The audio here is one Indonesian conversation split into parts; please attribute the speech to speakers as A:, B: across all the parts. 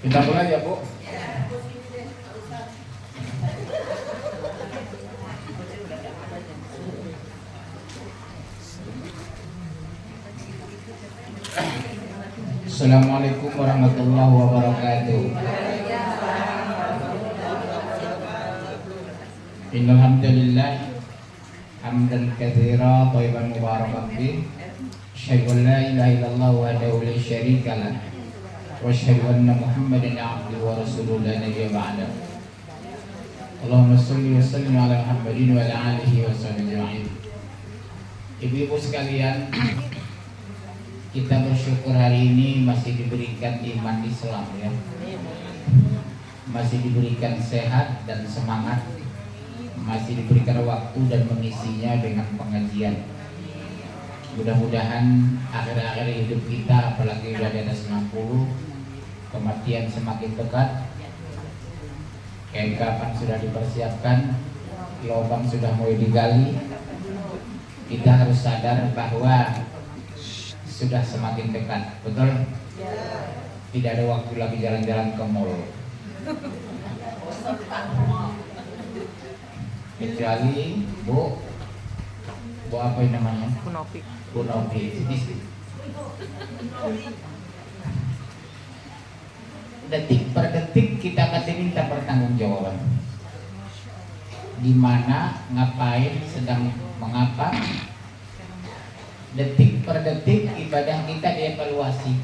A: Kita mulai ya Bu. Assalamualaikum warahmatullahi wabarakatuh. Innal hamdalillah hamdan katsira thayyiban mubarakan fi asyhadu an la ilaha illallah wahdahu la syarika lah wa asyhadu anna Muhammadan abduhu wa rasuluhu la nabiyya ba'da. Allahumma shalli wa sallim ala Muhammadin wa ala alihi wa sahbihi ajma'in. Ibu-ibu sekalian, kita bersyukur hari ini masih diberikan iman Islam ya. Masih diberikan sehat dan semangat. Masih diberikan waktu dan mengisinya dengan pengajian. Mudah-mudahan akhir-akhir hidup kita, apalagi sudah di atas 60, kematian semakin dekat. Kapan sudah dipersiapkan, lubang sudah mulai digali. Kita harus sadar bahwa sudah semakin dekat, betul? Tidak ada waktu lagi jalan-jalan ke mall. Kecuali Bu apa yang namanya? Bu Novi. Detik per detik kita akan diminta pertanggungjawaban. Di mana, ngapain, sedang mengapa? Detik per detik ibadah kita dievaluasi.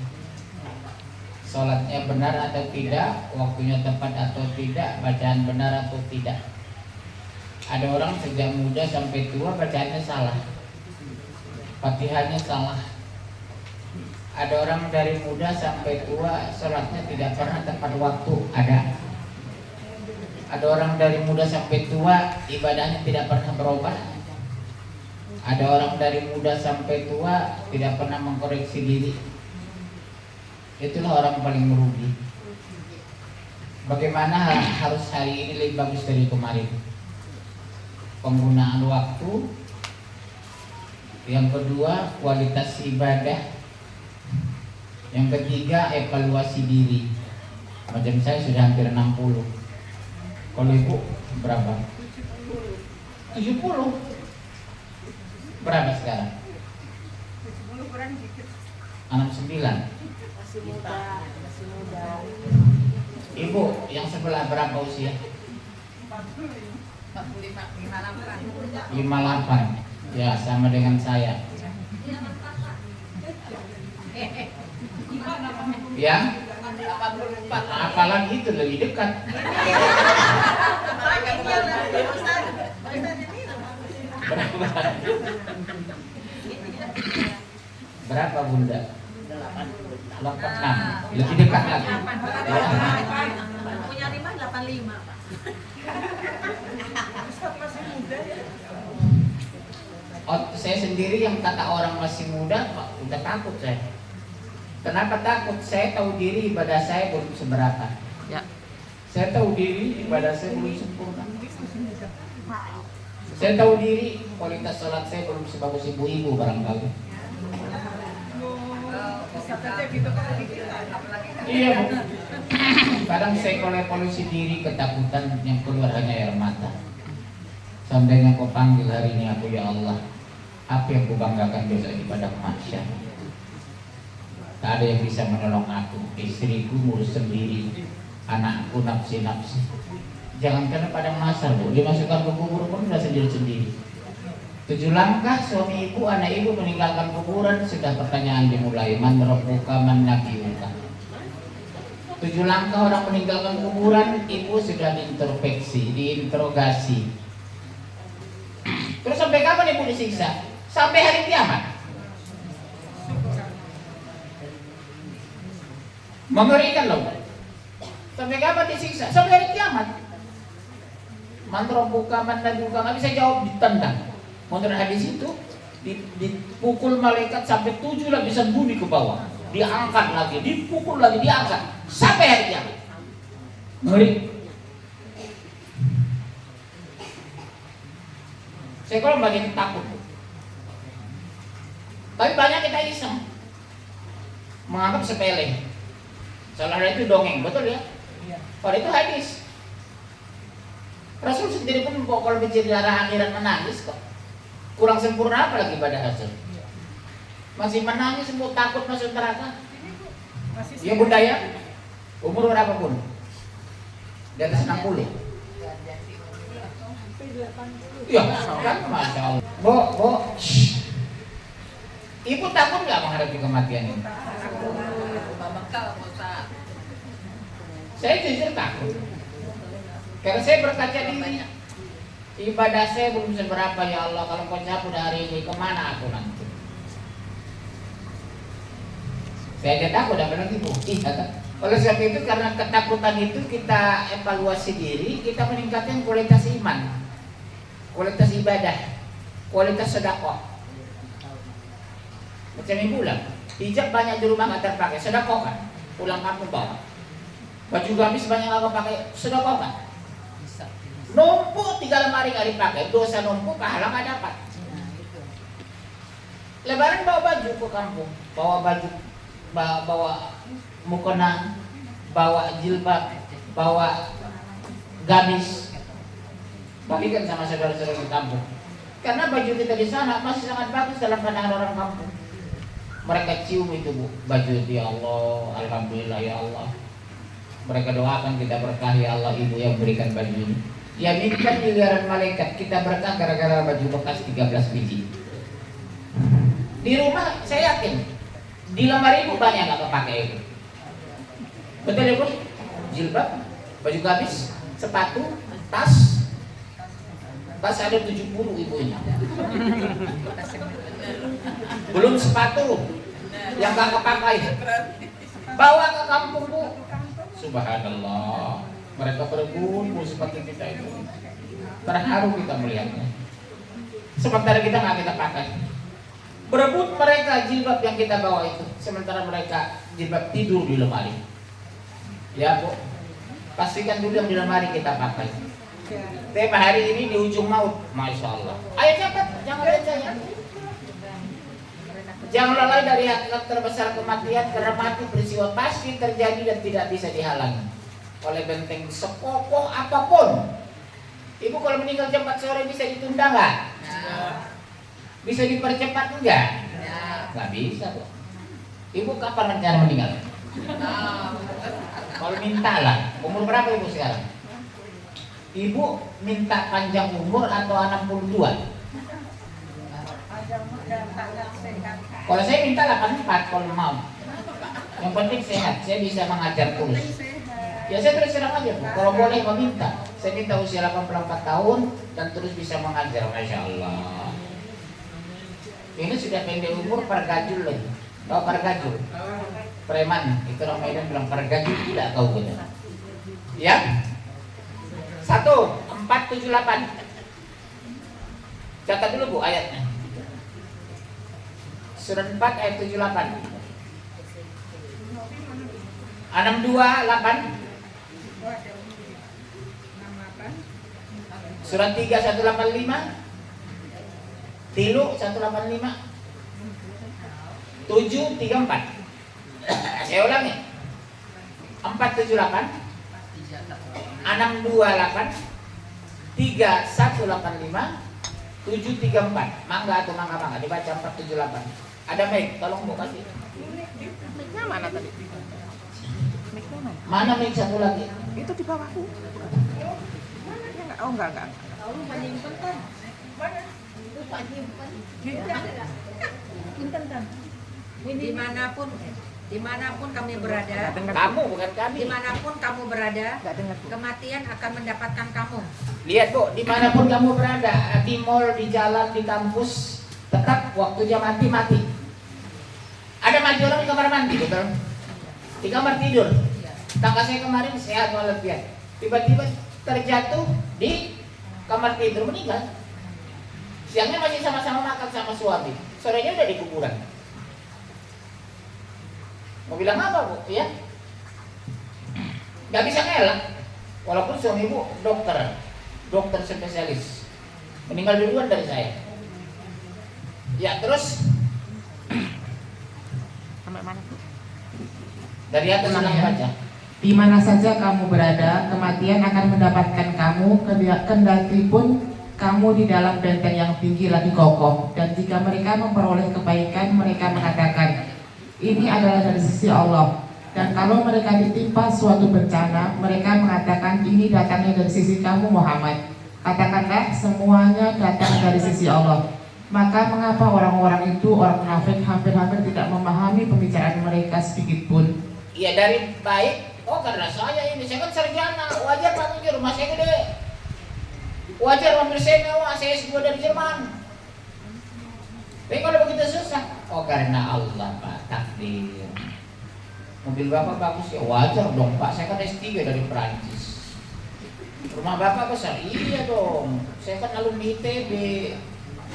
A: Sholatnya benar atau tidak, waktunya tepat atau tidak, bacaan benar atau tidak. Ada orang sejak muda sampai tua bacaannya salah, Fatihahnya salah. Ada orang dari muda sampai tua sholatnya tidak pernah tepat waktu. Ada orang dari muda sampai tua ibadahnya tidak pernah berubah. Ada orang dari muda sampai tua tidak pernah mengkoreksi diri. Itulah orang paling merugi. Bagaimana harus hari ini lebih bagus dari kemarin? Penggunaan waktu. Yang kedua, kualitas ibadah. Yang ketiga, evaluasi diri. Macam saya sudah hampir 60. Kalau ibu berapa? 70. Berapa sekarang?
B: 70 kurang dikit.
A: 69.
B: Masih muda.
A: Ibu yang sebelah berapa usia? 58. Ya, sama dengan saya. Ya, apalagi itu lebih dekat. Berapa Bunda? 86. Lebih dekat lagi.
B: Punya 85.
A: Oh, saya sendiri yang kata orang masih muda, udah takut saya. Kenapa takut? Saya tahu diri ibadah saya belum seberapa.
C: Ya.
A: Saya tahu diri ibadah saya belum sempurna. Saya tahu diri kualitas sholat saya belum sebagus ibu-ibu barangkali. Iya Bu. Kadang saya kalau evaluasi diri ketakutan yang keluar hanya air mata. Seandainya kau panggil hari ini aku, ya Allah, apa yang kubanggakan besok di padang mahsyar? Tak ada yang bisa menolong aku. Istriku ngurus sendiri, anakku nafsi-nafsi. Jangan karena padang mahsyar Bu, dimasukkan ke kubur pun sudah sendiri-sendiri. 7 langkah suami ibu, anak ibu meninggalkan kuburan, sudah pertanyaan dimulai. Man rabbuka man nabiyuka. 7 langkah orang meninggalkan kuburan, ibu sudah diintrospeksi, diinterogasi. Terus sampai kapan ibu disiksa? Sampai hari kiamat. Mengerikan loh. Sampai kapan disiksa? Sampai hari kiamat. Mantra buka, mantra buka, nggak bisa jawab, ditendang. Menurut hadis itu dipukul malaikat sampai 7 lapisan bumi ke bawah, diangkat lagi, dipukul lagi, diangkat sampai hari kiamat. Ngeri. Saya kalau bagian takut. Tapi banyak kita iseng, menganggap sepele. Seolah-olah itu dongeng, betul ya? Kalau itu hadis. Rasul sendiri pun kalau bicara akhirat menangis kok. Kurang sempurna apa lagi pada Rasul? Masih menangis, semua takut masuk neraka. Ya budaya, umur berapapun, di atas 60. Ya, kan masya Allah. Bo, ibu takut nggak menghadapi kematian ini? Saya jujur takut. Karena saya berkaca diri, ibadah saya belum seberapa ya Allah. Kalau kau cabut hari ini, kemana aku nanti? Saya aja takut, apalagi bu. Oleh sebab itu, karena ketakutan itu kita evaluasi diri, kita meningkatkan kualitas iman, kualitas ibadah, kualitas sedekah. Macam ibu bilang, hijab banyak di rumah nggak terpakai, sedekah kan? Pulang kampung bawa. Baju gamis banyak nggak pakai, sedekah kan? Numpuk 3 lemari nggak dipakai, dosa numpuk, pahala nggak dapat. Lebaran bawa baju ke kampung, bawa baju, bawa mukena, bawa jilbab, bawa gamis, bagikan sama saudara-saudara di kampung. Karena baju kita di sana masih sangat bagus dalam pandangan orang kampung. Mereka cium itu bu, baju itu, ya Allah, alhamdulillah ya Allah. Mereka doakan kita berkah ya Allah, ibu yang berikan baju ini. Ya minta miliaran malaikat kita berkah gara-gara baju bekas 13 biji. Di rumah saya yakin di lemari ibu banyak nggak kepakai itu. Betul ya bu? Jilbab, baju gamis, sepatu, tas ada 70 ibunya. Belum sepatu yang nggak kepakai. Bawa ke kampung bu. Subhanallah. Mereka berebut seperti kita itu. Terharu kita melihatnya. Sementara kita nggak kita pakai. Berebut mereka jilbab yang kita bawa itu, sementara mereka jilbab tidur di lemari. Ya bu, pastikan dulu yang di lemari kita pakai. Tema hari ini di ujung maut, masya Allah. Ayo cepat, jangan receh. Jangan lalai dari hakikat terbesar kematian, karena mati peristiwa pasti terjadi dan tidak bisa dihalangi oleh benteng sekokoh apapun. Ibu kalau meninggal jam 4 sore bisa ditunda nggak? Bisa dipercepat enggak? Nggak bisa kok. Ibu kapan rencana meninggal? Kalau minta lah, umur berapa ibu sekarang? Ibu minta panjang umur atau 62? Kalau saya minta 84 kalau mau. Yang penting sehat, saya bisa mengajar terus. Ya saya terserah aja bu, kalau boleh meminta. Saya minta usia 84 tahun dan terus bisa mengajar, masya Allah. Ini sudah pendek umur pergajul lagi. Tahu pergajul? Preman, itu orang Medan bilang pergajul, tidak tahu betul. Ya? 1478. Catat dulu bu ayatnya. Surat 4 ayat 78. 628. Surat 3 185. Tilu 185. 734. Saya ulangi. 478 628 3185 734. Mangga atau mangga dibaca 478. Ada mic, tolong Bu kasih.
C: Mic-nya mana tadi? Mic-nya mana?
A: Mana mic satu lagi?
C: Itu di bawahku. Ya enggak, oh enggak.
B: Dimanapun kami berada,
A: Kamu bukan kami.
B: dimanapun kamu berada,
C: Enggak dengar.
B: kematian akan mendapatkan kamu.
A: Lihat Bu, dimanapun kamu berada, di mall, di jalan, di kampus, tetap waktunya mati. Ada mati orang di kamar mandi, betul? Di kamar tidur. Tangga saya kemarin sehat walafiat. Tiba-tiba terjatuh di kamar tidur, meninggal. Siangnya masih sama-sama makan sama suami, sorenya udah di kuburan. Mau bilang apa bu? Ya, nggak bisa ngelak. Walaupun suami ibu dokter spesialis, meninggal duluan dari saya. Ya terus
C: Sampai mana tuh?
A: Dari atas
D: Ulang
A: ulang
D: ya.
A: baca.
D: Di mana saja kamu berada, kematian akan mendapatkan kamu, kendati pun kamu di dalam benteng yang tinggi lagi kokoh. Dan jika mereka memperoleh kebaikan, mereka mengatakan, ini adalah dari sisi Allah. Dan kalau mereka ditimpa suatu bencana, mereka mengatakan, ini datangnya dari sisi kamu Muhammad. Katakanlah, semuanya datang dari sisi Allah. Maka mengapa orang-orang itu, orang munafik, hampir-hampir tidak memahami pembicaraan mereka sedikit pun?
A: Iya dari baik. Oh karena saya ini, saya kan sarjana. Wajar Pak Mungkin rumah saya gede. Wajar mobil saya mewah, saya S2 dari Jerman. Tapi kalau begitu susah. Oh karena Allah Pak, takdir. Mobil Bapak bagus ya, wajar dong Pak. Saya kan S3 dari Perancis. Rumah Bapak besar, iya dong. Saya kan alumni ITB,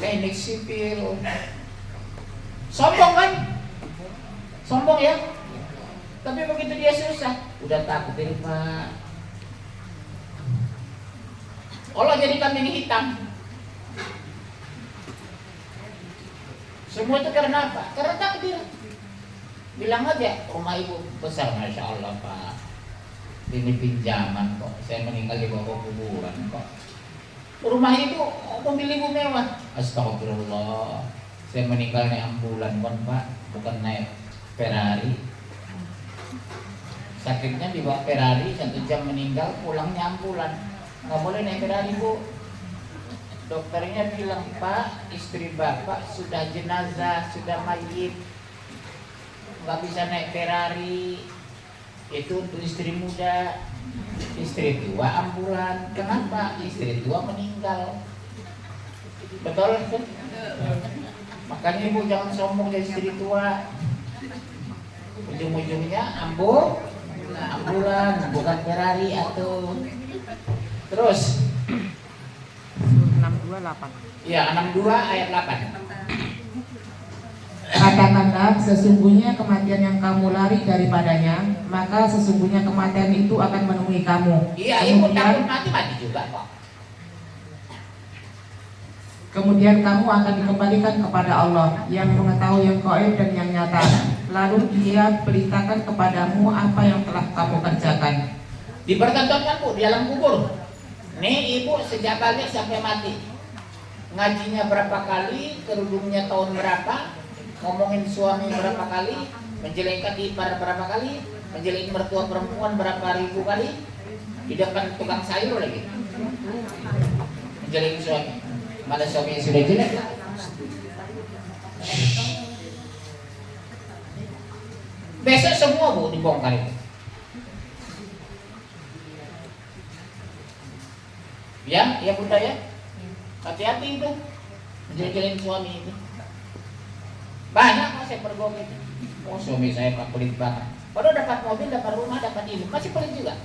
A: teknik sipil. Sombong kan? Sombong ya? Tapi begitu dia susah, udah takdir Pak. Allah jadi kambing hitam. Semua itu karena apa? Karena takdir. Bilang aja, rumah ibu besar, Masya Allah Pak. Ini pinjaman kok, saya meninggal di bawah kuburan kok. Rumah itu mobil ibu mewah. Astagfirullah, saya meninggal naik ambulan kan Pak, bukan naik Ferrari. Sakitnya dibawa Ferrari, 1 jam meninggal, pulangnya ambulan. Nggak boleh naik Ferrari Bu. Dokternya bilang, Pak, istri Bapak sudah jenazah, sudah mayit, nggak bisa naik Ferrari. Itu untuk istri muda. Istri tua ambulan. Kenapa? Istri tua meninggal. Betul kan? Makanya Ibu jangan sombong jadi istri tua. Ujung-ujungnya ambulan, bukan Ferrari atau. Terus
C: 628.
A: ya 62 ayat 8.
D: Katakanlah, sesungguhnya kematian yang kamu lari daripadanya, maka sesungguhnya kematian itu akan menemui kamu.
A: Iya, ibu takut mati juga kok.
D: Kemudian kamu akan dikembalikan kepada Allah yang mengetahui yang gaib dan yang nyata. Lalu Dia beritakan kepadamu apa yang telah kamu kerjakan.
A: Dipertontonkan Bu di dalam kubur. Nih ibu sejak balik sampai mati. Ngajinya berapa kali, kerudungnya tahun berapa, ngomongin suami berapa kali, menjelekkan ipar berapa kali, menjelekin mertua perempuan berapa ribu kali, di depan tukang sayur lagi. Menjelekin suami. Mana suami yang sudah jelek? Besok semua Bu dibongkar itu. Ya Bunda ya. Hati-hati itu menjelek-jelekin suami itu. Banyak kok saya pergok itu. Oh suami saya Pak pelit banget. Padahal dapat mobil, dapat rumah, dapat ini, masih pelit juga.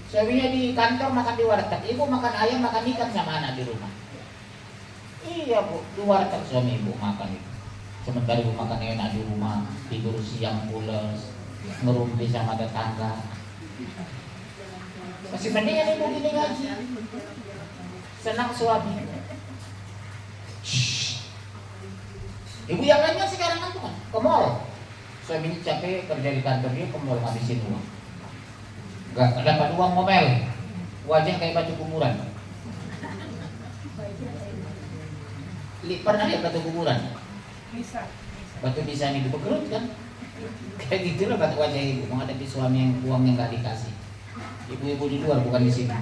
A: Suaminya di kantor makan di warteg, ibu makan ayam, makan ikan sama anak di rumah. Iya Bu, di warteg suami ibu makan itu. Sementara ibu makan enak di rumah, tidur siang pulas, ngerumpi sama tetangga. Masih mendingan ibu gini ngaji. Senang suami. Ibu yang lainnya sekarang kan tuh ke mall. Suaminya capek kerja di kantor, dia ke mall ngabisin uang. Gak dapat uang ngomel. Wajah kayak batu kuburan. Pernah lihat batu kuburan? Batu bisa nih dibekerut kan? Kayak gitu lah batu wajah ibu menghadapi suami yang uang yang gak dikasih. Ibu-ibu di luar bukan di sini.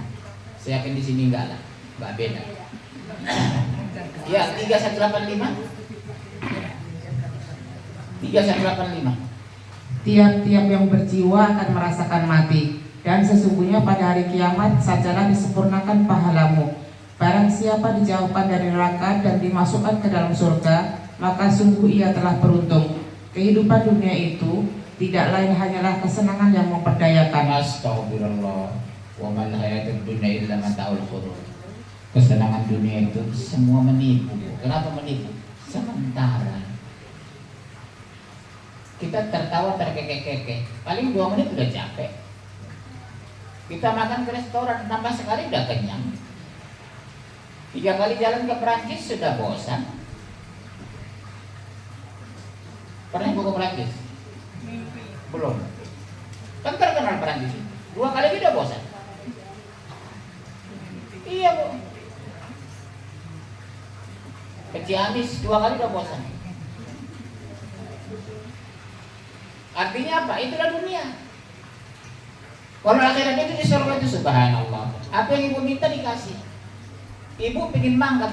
A: Saya yakin di sini enggak lah, enggak beda. Ya 3185. 3185.
D: Tiap-tiap yang berjiwa akan merasakan mati, dan sesungguhnya pada hari kiamat sajalah disempurnakan pahalamu. Barang siapa dijauhkan dari neraka dan dimasukkan ke dalam surga, maka sungguh ia telah beruntung. Kehidupan dunia itu tidak lain hanyalah kesenangan yang memperdayakan.
A: Astagfirullah. Wa mal hayatud dunya illa mata'ul ghurur. Kesenangan dunia itu semua menipu. Kenapa menipu? Sementara. Kita tertawa terkekeh-kekeh, paling 2 menit udah capek. Kita makan ke restoran, nambah sekali udah kenyang. 3 kali jalan ke Perancis sudah bosan. Pernah ibu ke Perancis? Belum. Kan terkenal Perancis. 2 kali udah bosan. Iya bu. Ke Ciamis 2 kali udah bosan. Artinya apa? Itulah dunia. Kalau akhirat itu di surga itu subhanallah. Apa yang ibu minta dikasih. Ibu pingin mangga,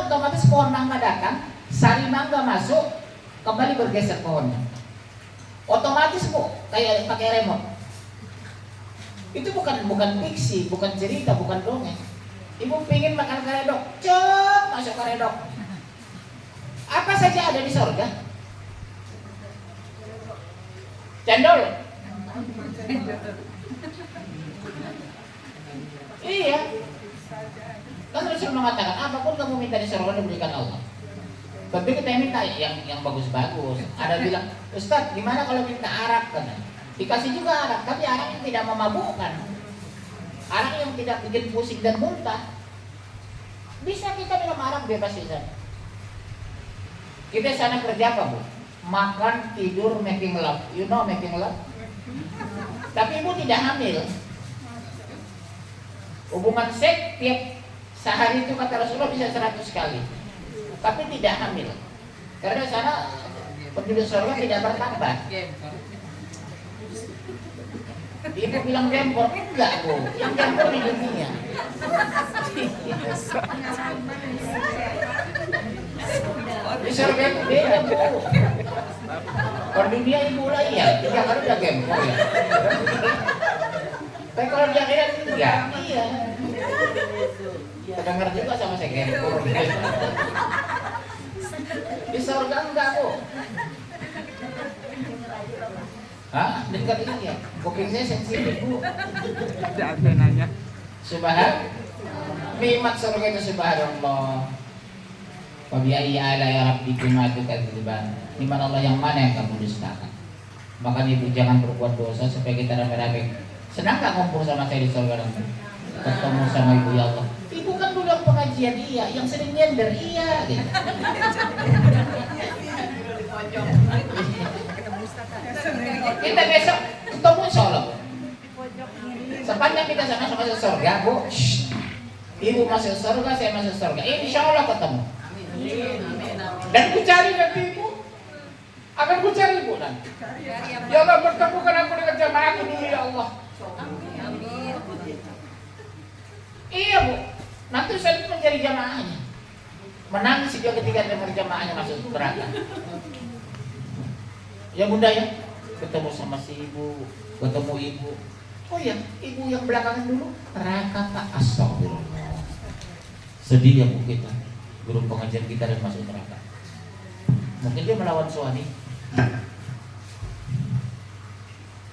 A: otomatis pohon mangga datang, sari mangga masuk, kembali bergeser pohonnya. Otomatis bu, kayak pakai remote. Itu bukan fiksi, bukan cerita, bukan dongeng. Ibu pingin makan karedok, cek masuk karedok. Apa saja ada di surga. Cendol. Iya. Kan Rasul mengatakan apapun kamu minta di surga diberikan Allah. Tapi kita minta yang bagus-bagus. Ada bilang, Ustaz, gimana kalau minta arak kan? Dikasih juga arak, tapi arak yang tidak memabukkan. Arak yang tidak bikin pusing dan muntah. Bisa kita minum arak bebas di sana. Kita sana kerja apa bu? Makan, tidur, making love. You know making love? Tapi ibu tidak hamil. Hubungan seks tiap sehari itu kata Rasulullah bisa 100 kali. Tapi tidak hamil. Karena sana penduduk surga tidak bertambah. Ibu bilang gempor, enggak bu. Yang gempor di dunia. Di surga itu beda bu. Kalau dunia ibu lah iya, 3 kali udah gempor ya. Tapi kalau di akhirat enggak, iya. Kedengar juga sama saya gempor. Di surga enggak bu. Hah? Dekat ini ya? Kuping saya sensitif bu.
C: Ada antenanya.
A: Subhanallah. Nikmat surga itu subhanallah. Wa bi ayyi ala'i rabbikuma tukadziban. Nikmat Allah yang mana yang kamu dustakan? Maka ibu jangan berbuat dosa supaya kita rame-rame. Senang gak ngumpul sama saya di surga nanti? Ketemu sama ibu ya Allah. Ibu kan dulu pengajian iya, yang sering nyender iya gitu. Kita besok ketemu insyaallah. Sepanjang kita sama-sama masuk surga, Bu. Ibu masuk surga, saya masuk surga. Insyaallah ketemu. Dan ku cari nanti ibu. Akan ku cari ibu nanti. Ya Allah, pertemukan aku dengan jamaahku dulu ya Allah. Iya bu. Nanti saya mencari jamaahnya. Menangis juga ketika dengar jamaahnya masuk neraka. Ya bunda ya, ketemu sama si ibu, ketemu ibu. Oh ya, ibu yang belakangan dulu neraka pak, astagfirullah. Sedih ya bu kita, guru pengajian kita dan masuk neraka. Mungkin dia melawan suami,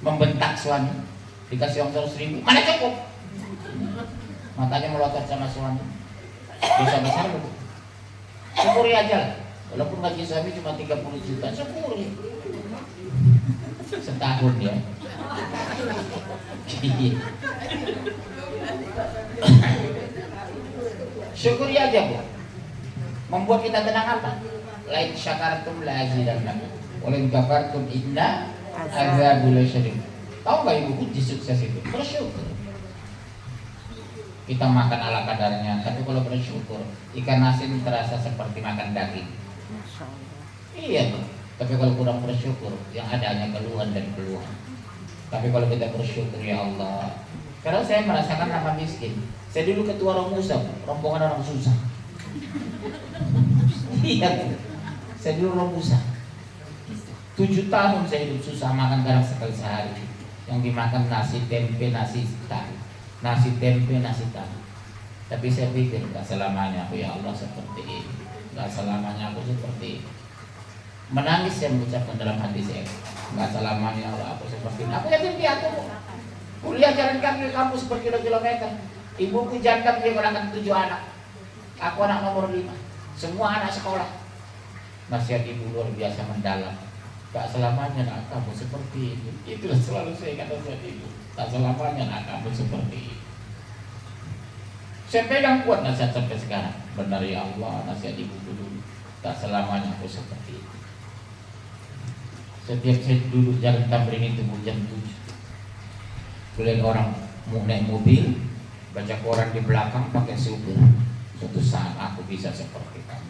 A: membentak suami, dikasih uang 100.000, mana cukup? Matanya melotot sama suami, dosa besar bu. Syukuri aja lah, walaupun gaji suami cuma 30 juta, syukuri. Setahun ya. Syukuri aja bu. Membuat kita tenang apa? Lain syakartum la azidannakum. Walain kafartum inna adzabul syadid. Tahu nggak ibu kunci sukses itu? Bersyukur. Kita makan ala kadarnya, tapi kalau bersyukur, ikan asin terasa seperti makan daging. Iya bu. Tapi kalau kurang bersyukur, yang ada hanya keluhan dan keluhan. Tapi kalau kita bersyukur ya Allah. Karena saya merasakan nama miskin. Saya dulu ketua Romusa, rombongan orang susah. Iya, saya dulu Romusa. 7 tahun saya hidup susah, makan garam sekali sehari. Yang dimakan nasi tempe, nasi tahu. Nasi tempe, nasi tahu. Tapi saya pikir gak selamanya aku ya Allah seperti ini. Gak selamanya aku seperti ini. Menangis saya mengucapkan dalam hati saya, nggak selamanya Allah aku seperti ini. Aku yakin dia tuh kuliah jalan kaki ke kampus berkilo-kilometer. Ibuku janda, dia berangkat 7 anak. Aku anak nomor 5. Semua anak sekolah. Nasihat ibu luar biasa mendalam. Gak selamanya nak kamu seperti ini. Itulah selalu saya kata buat ibu. Tak selamanya nak kamu seperti ini. Saya pegang kuat nasihat sampai sekarang. Benar ya Allah, nasihat ibu dulu. Tak selamanya aku seperti itu. Setiap saya duduk jalan Tamrin itu jam 7, melihat orang mau naik mobil, baca koran di belakang pakai supir. Suatu saat aku bisa seperti kamu.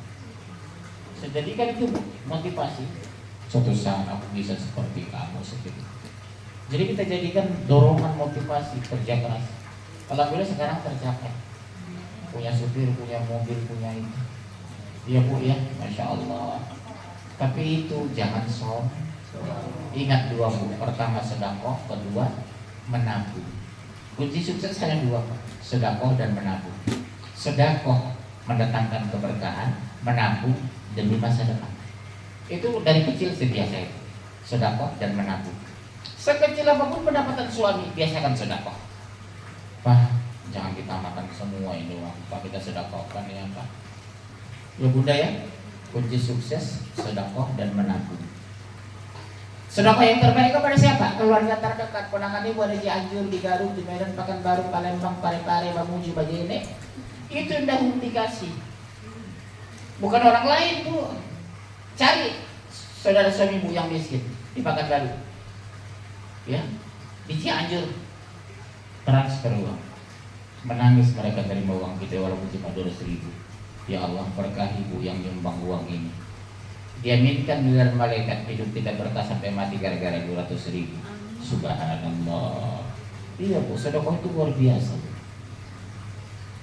A: Saya jadikan itu motivasi. Suatu saat aku bisa seperti kamu seperti itu. Jadi kita jadikan dorongan motivasi kerja keras. Alhamdulillah sekarang tercapai. Punya supir, punya mobil, punya itu. Iya Bu ya, Masya Allah. Tapi itu jangan sombong. Ingat dua Bu, pertama sedekah, kedua menabung. Kunci sukses hanya dua, sedekah dan menabung. Sedekah mendatangkan keberkahan, menabung demi masa depan. Itu dari kecil biasa itu, sedekah dan menabung. Sekecil apapun pendapatan suami, biasakan sedekah. Pak, jangan kita makan semua ini uang, Pak, kita sedekahkan ya Pak. Ya Bunda ya, kunci sukses sedekah dan menabung. Sedekah yang terbaik kepada siapa? Keluarga terdekat, ponakan ibu ada di Cianjur, di Garut, di Medan, Pekanbaru, Palembang, Parepare, Mamuju, Bajene. Itu yang dahulu dikasih. Bukan orang lain Bu. Cari saudara suami Bu yang miskin di Pekanbaru, ya, di Cianjur, transfer uang. Menangis mereka terima uang kita walaupun cuma 200.000. Ya Allah, berkahi Bu yang nyumbang uang ini. Dia minta miliar malaikat hidup kita berkah sampai mati gara-gara 200.000. Subhanallah. Iya Bu, sedekah itu luar biasa.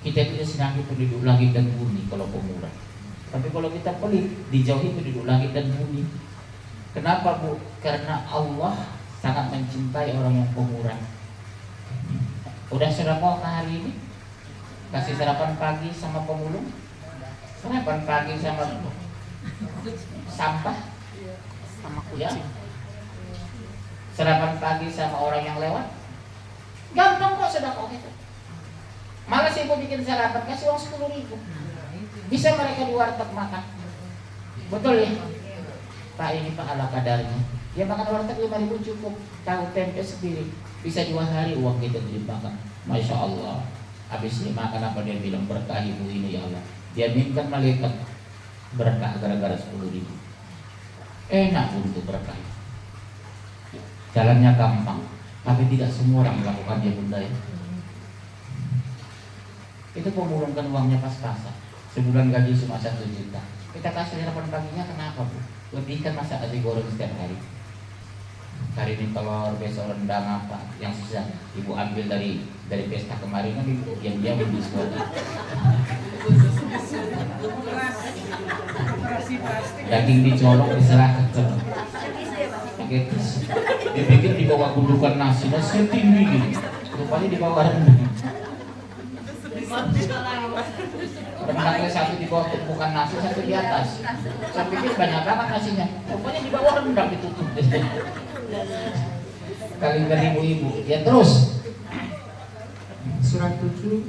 A: Kita tidak senangi penduduk langit dan bumi kalau pemurah. Tapi kalau kita pelit, dijauhi penduduk langit dan bumi. Kenapa Bu? Karena Allah sangat mencintai orang yang pemurah. Udah sedekah hari ini? Kasih sarapan pagi sama pemulung? Sarapan pagi sama sampah, sama kucing. Sarapan pagi sama orang yang lewat. Gampang kok sedekah itu. Malah sih ibu bikin sarapan kasih uang 10.000. Bisa mereka di warteg makan. Betul ya? Pak ini Pak ala kadarnya. Ya makan warteg 5.000 cukup. Tahu tempe sendiri. Bisa 2 hari uang kita dimakan. Masya Allah. Habis ini makan apa dia bilang berkah ibu ini ya Allah. Dia minta malaikat berkah gara-gara 10.000. Enak untuk berkah. Jalannya gampang, tapi tidak semua orang melakukannya Bunda ya. Itu pemulungkan uangnya pas-pasan. Sebulan gaji cuma 1 juta. Kita kasih sarapan paginya kenapa Bu? Lebihkan masak nasi goreng setiap hari. Hari ini telur, besok rendang apa yang sisa Ibu ambil dari pesta kemarin kan Ibu diam-diam diskon. Daging dicolok diserahkan terus. Gitu. Dipikir di bawah gundukan nasi tinggi gini. Rupanya di bawah rendang. Rendangnya satu di bawah tumpukan nasi, satu di atas. Saya pikir banyak banget nasinya. Rupanya di bawah rendang ditutup. Kali ibu-ibu. Ya terus.
D: Surat 7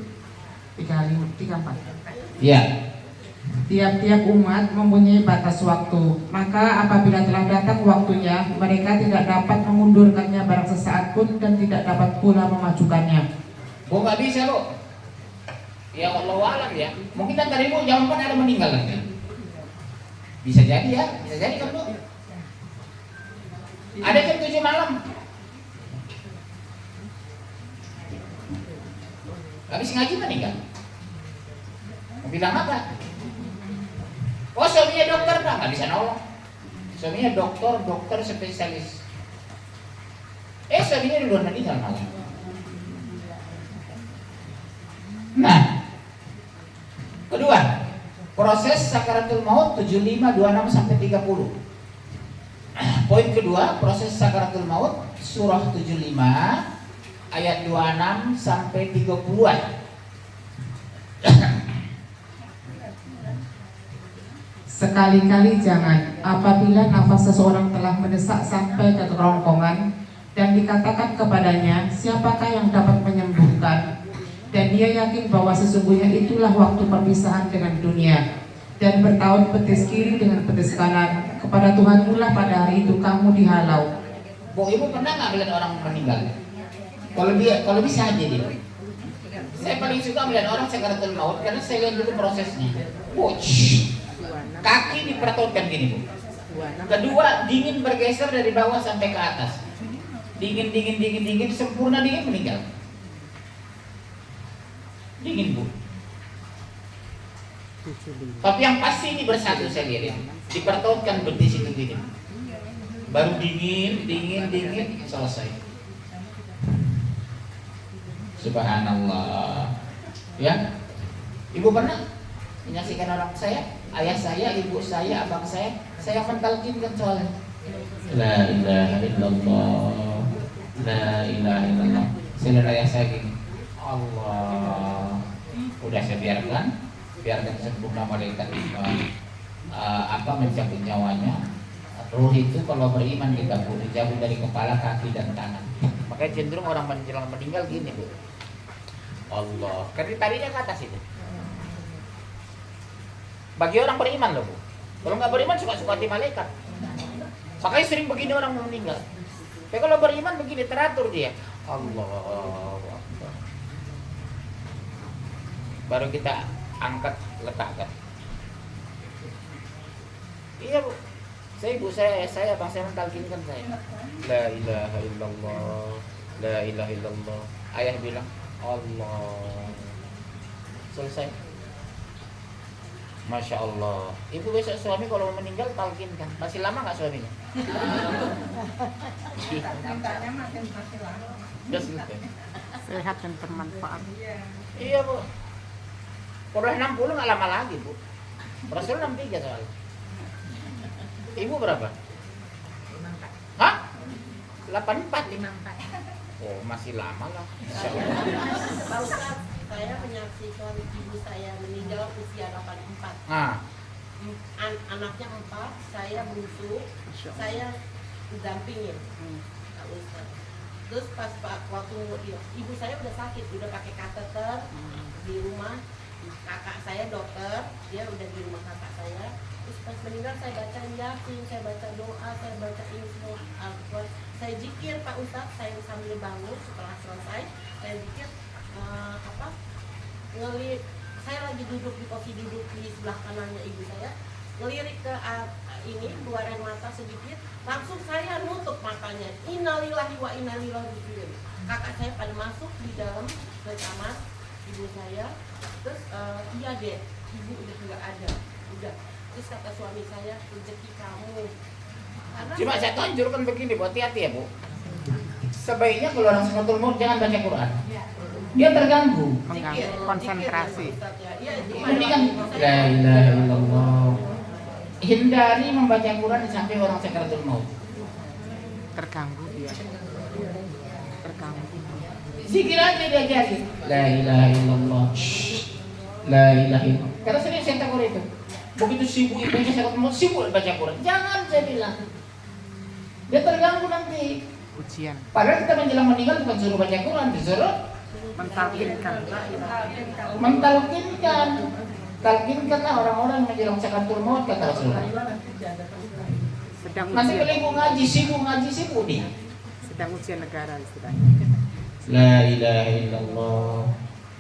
D: 34.
A: Ya.
D: Tiap-tiap umat mempunyai batas waktu, maka apabila telah datang waktunya, mereka tidak dapat memundurkannya barang sesaat pun dan tidak dapat pula memajukannya.
A: Bu nggak bisa Bu. Ya Allah alam ya. Mungkin kan tadi Bu jawaban ada meninggal kan? Bisa jadi ya, bisa jadi kan Bu. Ada jam 7 malam. Habis ngaji meninggal. Mau bilang apa? Oh suaminya dokter, nggak bisa nolong. Suaminya dokter spesialis. Suaminya duluan meninggal malah. Nah, kedua, proses sakaratul maut 75, 26 sampai 30. Poin kedua, proses sakaratul maut surah 75 ayat 26 sampai 30-an.
D: Sekali-kali jangan apabila nafas seseorang telah mendesak sampai ke kerongkongan dan dikatakan kepadanya, siapakah yang dapat menyembuhkan? Dan dia yakin bahwa sesungguhnya itulah waktu perpisahan dengan dunia. Dan bertahun petis kiri dengan petis kanan, kepada Tuhanmu lah pada hari itu kamu dihalau.
A: Bu, ibu pernah nggak melihat orang meninggal? Kalau bisa aja dia. Saya paling suka melihat orang sakaratul maut karena saya lihat dulu prosesnya. Kaki dipertontonkan gini Bu. Kedua, dingin bergeser dari bawah sampai ke atas. Dingin, sempurna dingin, meninggal. Dingin, Bu. Tapi yang pasti ini bersatu saya lihat. Dipertautkan betis itu dingin. Baru dingin, selesai. Subhanallah. Ya. Ibu pernah menyaksikan orang saya, ayah saya, ibu saya, abang saya mentalkinkan soalnya. La ilaha illallah. La ilaha illallah. Saya dan ayah saya gini. Allah. Udah saya biarkan sempurna malaikat mencabut nyawanya. Ruh itu kalau beriman dijauh dari kepala, kaki dan tangan. Makanya cenderung orang menjelang meninggal gini, Bu. Allah. Karena tadinya ke atas itu. Bagi orang beriman loh, Bu. Kalau nggak beriman suka-suka hati malaikat. Makanya sering begini orang meninggal. Tapi kalau beriman begini teratur dia. Allah. Baru kita angkat, letakkan. Iya, Bu. Ibu saya bang saya mentalkinkan saya. La ilaha illallah. La ilaha illallah. Ayah bilang Allah. Selesai. Masya Allah. Ibu besok suami kalau meninggal talkinkan. Masih lama nggak suaminya?
C: Sehat dan bermanfaat.
A: Iya, Bu. Kalau 60 nggak lama lagi, Bu. Rasul 63 soalnya. Ibu berapa?
B: 54.
A: Hah? 84?
B: 54.
A: Oh, masih lama lah.
E: Pak Ustadz, saya menyaksikan ibu saya meninggal usia 84.
A: Nah,
E: Anaknya 4, saya bungsu, saya dampingin Pak Ustadz. Terus pas waktu ibu saya udah sakit, udah pakai kateter di rumah. Kakak saya dokter, dia udah di rumah kakak saya. Terus pas meninggal saya baca Yasin, saya baca doa, saya baca ini semua Al-Quran. Saya zikir Pak Ustadz, saya sambil bangun setelah selesai, saya zikir saya lagi duduk di posisi duduk di sebelah kanannya ibu saya, ngelirik ke ini keluar air mata sedikit, langsung saya nutup matanya. Innalillahi wa inna ilaihi raji'un. Kakak saya pada masuk di dalam ke kamar ibu saya, terus iya deh, ibu udah nggak ada, udah. Terus kata suami saya, rezeki kamu.
A: cuma saya tunjukkan begini, Bu, hati-hati ya, Bu. Sebaiknya kalau orang Sunatul Maut jangan baca Quran. Dia terganggu.
C: Konsentrasi.
A: Ini kan la ilaha illallah. Hindari membaca Quran di samping orang sakaratul maut.
C: Terganggu dia. Terganggu.
A: Zikir aja diajari. La ilaha illallah. La ilaha illallah. Karena sering saya tegur itu. Begitu sibuk ibunya sakaratul maut, sibuk baca Quran. Jangan, saya bilang. Dia terganggu nanti.
C: Ujian.
A: Padahal kita menjelang meninggal bukan suruh baca Quran, disuruh
C: Mentalkinkan.
A: mentalkinkan. Talkinkanlah orang-orang yang menjelang sakaratul maut, kata Rasulullah.
C: Sedang
A: Nanti
C: ujian.
A: kalau ibu ngaji sibuk dia.
C: Sedang ujian negara istilahnya.
A: La ilaha illallah.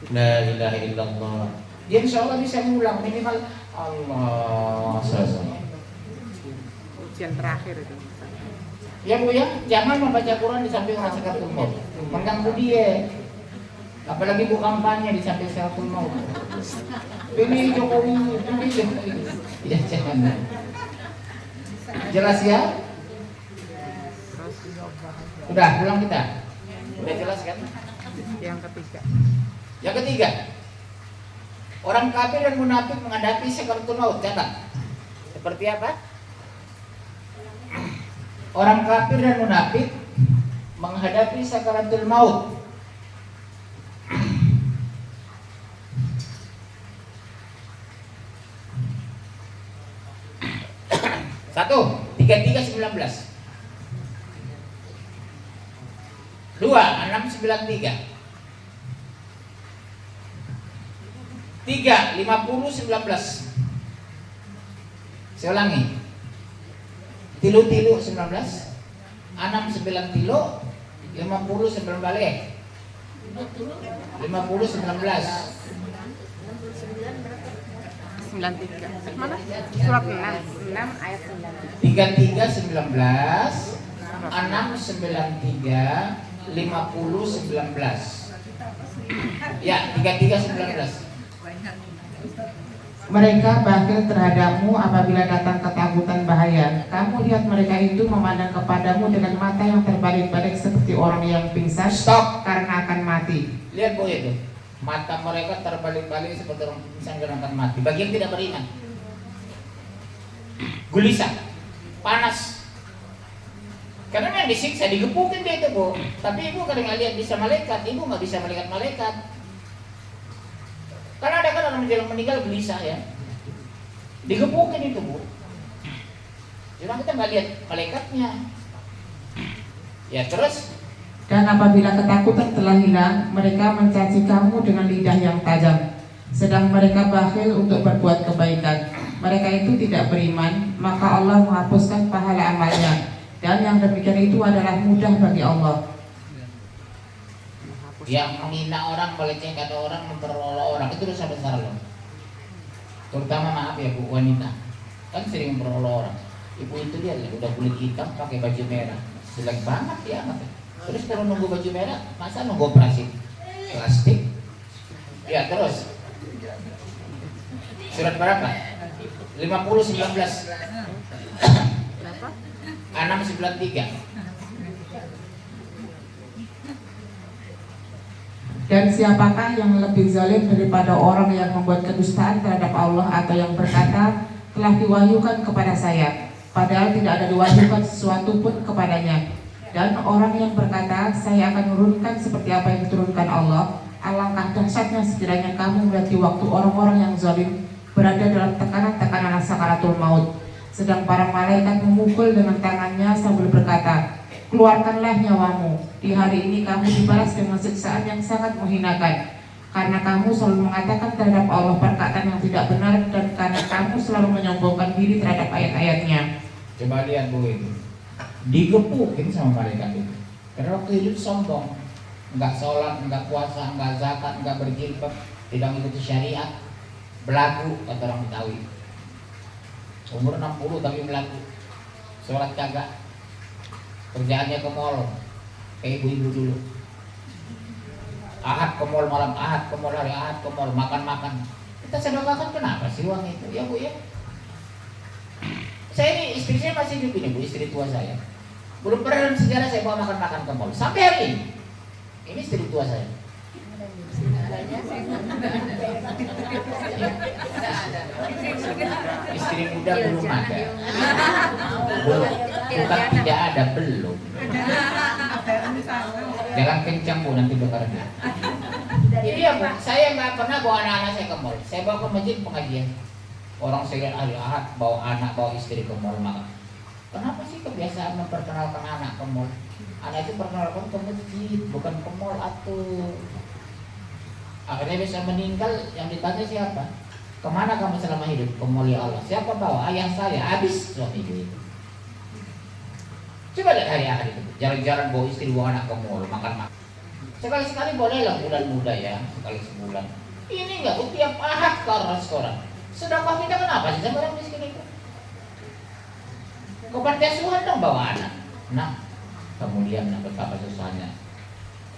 A: La ilaha illallah. Dia insya Allah bisa ngulang minimal Allah selesai.
C: Ujian terakhir itu.
A: Ya Bu ya, jangan membaca Quran di samping orang sakaratul maut. Mengganggu dia. Apalagi Bu kampanye di samping sakaratul maut. Ini Jokowi, ini Jokowi. Ya jangan. Jelas ya? Udah pulang kita. Udah jelas kan?
C: Yang ketiga.
A: Yang ketiga, orang kafir dan munafik menghadapi sakaratul maut. Catat. Seperti apa? Orang kafir dan munafik menghadapi sakaratul maut. Satu, 3319. 2, 693. 3, 5019. Saya ulangi. Tilu 19, 69 tilu, 50 balik. 50 19.
C: 93. Mana? Surat 6 ayat 93.
A: 33 19 6 93 50 19. Ya, 33 19.
D: Mereka bakhil terhadapmu apabila datang ketakutan bahaya. Kamu lihat mereka itu memandang kepadamu dengan mata yang terbalik-balik seperti orang yang pingsan.
A: Stop.
D: Karena akan mati.
A: Lihat Bu itu. Mata mereka terbalik-balik seperti orang pingsan dan akan mati. Bagi yang tidak beriman. Gelisah. Panas. Karena yang disiksa, digepukin dia itu Bu. Tapi ibu kadang nggak lihat bisa malaikat. Ibu nggak bisa melihat malaikat. Karena ada kan orang menjelang meninggal gelisah ya. Digepukin itu Bu. Cuma kita nggak lihat malaikatnya. Ya terus.
D: Dan apabila ketakutan telah hilang, mereka mencaci kamu dengan lidah yang tajam. Sedang mereka bakhil untuk berbuat kebaikan. Mereka itu tidak beriman, maka Allah menghapuskan pahala amalnya. Dan yang demikian itu adalah mudah bagi Allah.
A: Yang menghina orang, melecehkan orang, memperolok orang itu dosa besar loh. Terutama maaf ya Bu, wanita kan sering memperolok orang. Ibu itu dia udah kulit hitam pakai baju merah, jelek banget ya mas. Terus kalau nunggu baju merah, masa nunggu operasi plastik? Ya terus. Surat berapa? 50 19. 693.
D: Dan siapakah yang lebih zalim daripada orang yang membuat kedustaan terhadap Allah atau yang berkata telah diwahyukan kepada saya, padahal tidak ada diwahyukan sesuatu pun kepadanya. Dan orang yang berkata saya akan menurunkan seperti apa yang diturunkan Allah. Alangkah dahsyatnya sekiranya kamu melihat di waktu orang-orang yang zalim berada dalam tekanan-tekanan sakaratul maut, sedang para malaikat memukul dengan tangannya sambil berkata, keluarkanlah nyawamu. Di hari ini kamu dibalas dengan siksaan yang sangat menghinakan, karena kamu selalu mengatakan terhadap Allah perkataan yang tidak benar, dan karena kamu selalu menyombongkan diri terhadap ayat-ayatnya.
A: Coba lihat Bu itu, digepukin sama malaikat itu. Karena waktu hidup sombong, nggak sholat, nggak puasa, nggak zakat, nggak berjilbab, tidak mengikuti syariat, belagu kata orang Betawi. Umur 60 tapi belagu, sholat kagak, kerjaannya ke mall, kayak ibu-ibu dulu. Ahad ke mall, malam Ahad ke mall, hari Ahad ke mall, makan-makan. Kita sedekahkan kenapa sih uang itu? Ya Bu ya. Saya ini istri saya masih hidup ini Bu, istri tua saya. Belum pernah dalam sejarah saya bawa makan-makan ke mall sampai hari ini. Ini istri tua saya. Istri muda belum ada. Belum. Bukan tidak ada, belum. Jangan kencang Bu, nanti bakar dia. Ini ya Bu, saya nggak pernah bawa anak-anak saya ke mall. Saya bawa ke masjid pengajian. Orang saya lihat hari Ahad bawa anak, bawa istri ke mall makan. Kenapa sih kebiasaan memperkenalkan anak ke mall? Anak itu perkenalkan ke masjid, bukan ke mall atuh. Akhirnya bisa meninggal, yang ditanya siapa? Kemana kamu selama hidup? Ke mall ya Allah. Siapa bawa? Ayah saya. Habis suami itu. Coba lihat hari Ahad itu, jarang-jarang bawa istri, bawa anak ke mall, makan-makan. Sekali-sekali bolehlah bulan muda ya, sekali sebulan. Ini enggak Bu, tiap Ahad ke restoran. Sedekah kita kenapa sih sama orang miskin itu? Ke panti asuhan dong bawa anak. Nah, kemudian betapa susahnya.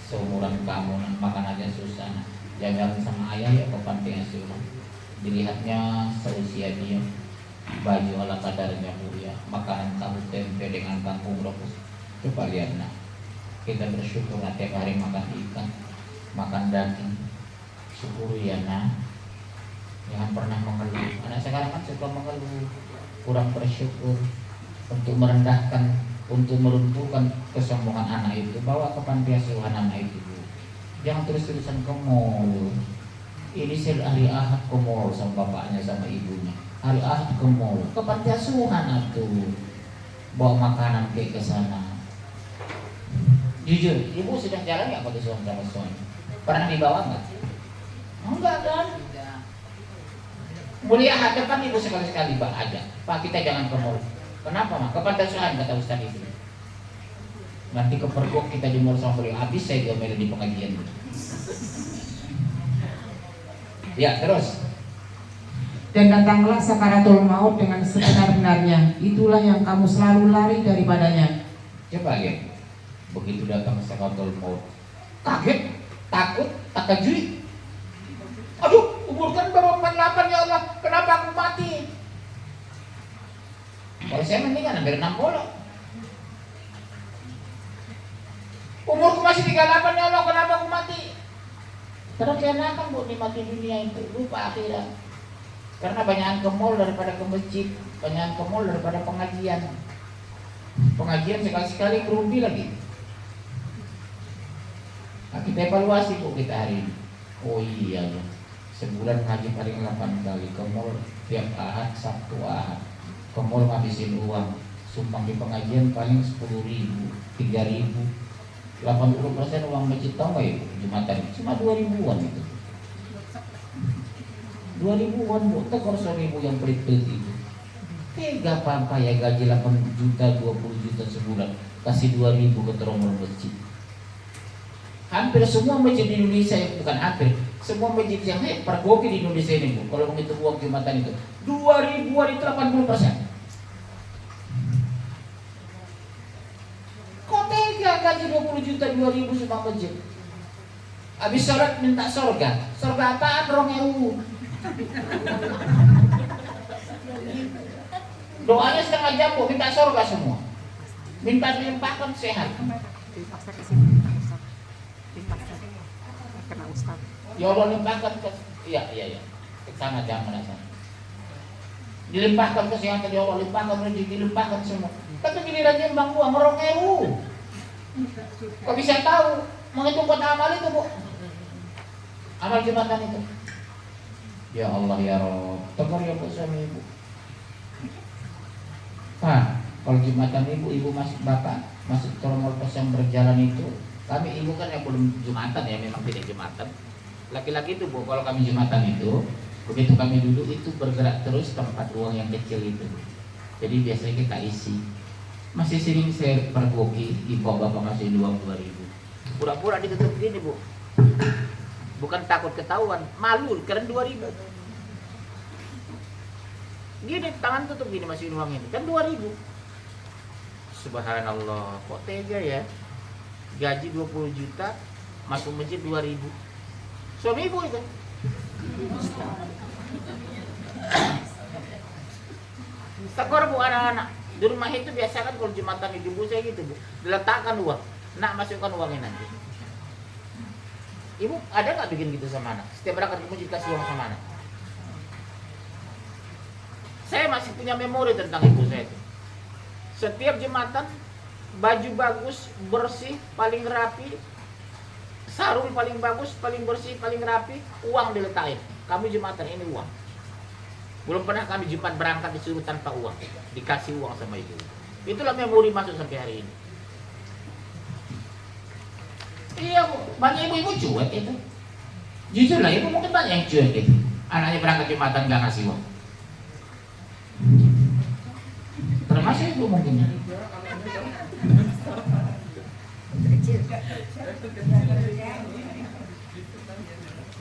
A: Seumuran kamu makan aja susah. Jalan sama ayah ya ke panti asuhan. Dilihatnya seusia dia, baju ala kadarnya mulia, makanan tahu tempe dengan kangkung rebus. Coba lihat nah, kita bersyukur tiap hari makan ikan, makan daging. Syukuri ya nah. Jangan pernah mengeluh. Anak sekarang kan suka mengeluh, kurang bersyukur. Untuk merendahkan, untuk meruntuhkan kesombongan anak itu, bawa ke panti asuhan anak itu. Jangan terus-terusan ke mall. Ini hari Ahad ke mall sama bapaknya sama ibunya. Hari Ahad ke mall, ke panti asuhan atuh. Bawa makanan ke sana. Jujur, ibu sedang jalan nggak pada suami sama suami? Pernah dibawa nggak? Enggak kan? Mulia hadapan ibu sekali-sekali Pak aja. Pak kita jangan ke mall. Kenapa Mak? Ke panti asuhan kata Ustaz itu. Nanti kepergok kita di mall sama beliau. Habis saya diomelin di pengajian. Ya terus.
D: Dan datanglah sakaratul maut dengan sebenar-benarnya. Itulah yang kamu selalu lari daripadanya.
A: Coba lihat, begitu datang sakaratul maut, kaget, takut, takjub. Aduh, umur kan baru 48 ya Allah, kenapa aku mati? Kalau saya mendingan hampir 60. Umurku masih 38 ya Allah, kenapa aku mati? Karena keenakan bu nikmati dunia itu, lupa akhirat. Karena banyakan ke mall daripada ke masjid, banyakan ke mall daripada pengajian. Pengajian sekali-sekali merugi lagi. Nah, kita evaluasi bu kita hari ini. Oh iya ya, sebulan ngaji paling 8 kali ke mall tiap Ahad, Sabtu, Ahad. Ke mall ngabisin uang, sumbang di pengajian paling 10.000, 3.000. 80% uang masjid tau gak ya Jumatan cuma 2.000-an itu. 2.000-an bu, tekor 1.000 yang pelit-pelit itu. Tega apa ya gaji 8 juta, 20 juta sebulan, kasih 2.000 ke terowongan masjid. Hampir semua masjid di Indonesia, bukan hampir, semua masjid yang pergoki di Indonesia ini bu, kalau menghitung uang Jumatan itu 2.000-an itu 80%. Kok tega gaji 20 juta 2.000 cuma masjid? Habis sholat minta sorga. Sorga apaan? Rongewu. Doanya setengah jam bu, minta sorga semua. Minta dilimpahkan sehat.
C: Dipaksa ke sini, Ustaz. Dipaksa kena Ustaz.
A: Ya Allah limpahkan ke, iya ke sana jangan merasa. Dilimpahkan kesehatan ya Allah, limpahkan rezeki, dilimpahkan semua. Tapi gilirannya bang uang Rongewu. Kok bisa tahu menghitung kota amal itu bu? Amal Jumatan itu. Ya Allah ya Rob, tegur ya bu suami ibu. Nah, kalau Jumatan ibu masih bapak masih tromol pos yang berjalan itu, kami ibu kan yang belum Jumatan ya, memang tidak Jumatan. Laki-laki itu bu, kalau kami Jumatan itu, begitu kami duduk itu bergerak terus tempat uang yang kecil itu. Jadi biasanya kita isi. Masih sering saya pergoki, ibu bapak masih uang 2.000. Pura-pura ditutup gini bu. Bukan takut ketahuan, malu keren 2.000. Gini tangan tutup gini masih uang ini, kan 2.000. Subhanallah, kok tega ya. Gaji 20 juta, masuk masjid 2.000. Suami ibu itu. Tekor bu anak-anak. Di rumah itu biasa kan kalau Jumatan ibu saya gitu bu, diletakkan uang, nak masukkan uangnya nanti. Ibu ada nggak bikin gitu sama anak? Setiap berangkat ke masjid kasih uang sama anak. Saya masih punya memori tentang ibu saya itu. Setiap Jumatan baju bagus, bersih, paling rapi, sarung paling bagus, paling bersih, paling rapi, uang diletakin. Kami Jumatan ini uang. Belum pernah kami Jumat berangkat disuruh tanpa uang, dikasih uang sama ibu. Itulah memori masuk sampai hari ini. Iya bu, banyak ibu-ibu cuek itu. Jujur lah ibu mungkin banyak yang cuek itu. Anaknya berangkat Jumatan gak ngasih uang. Termasuk ibu mungkin.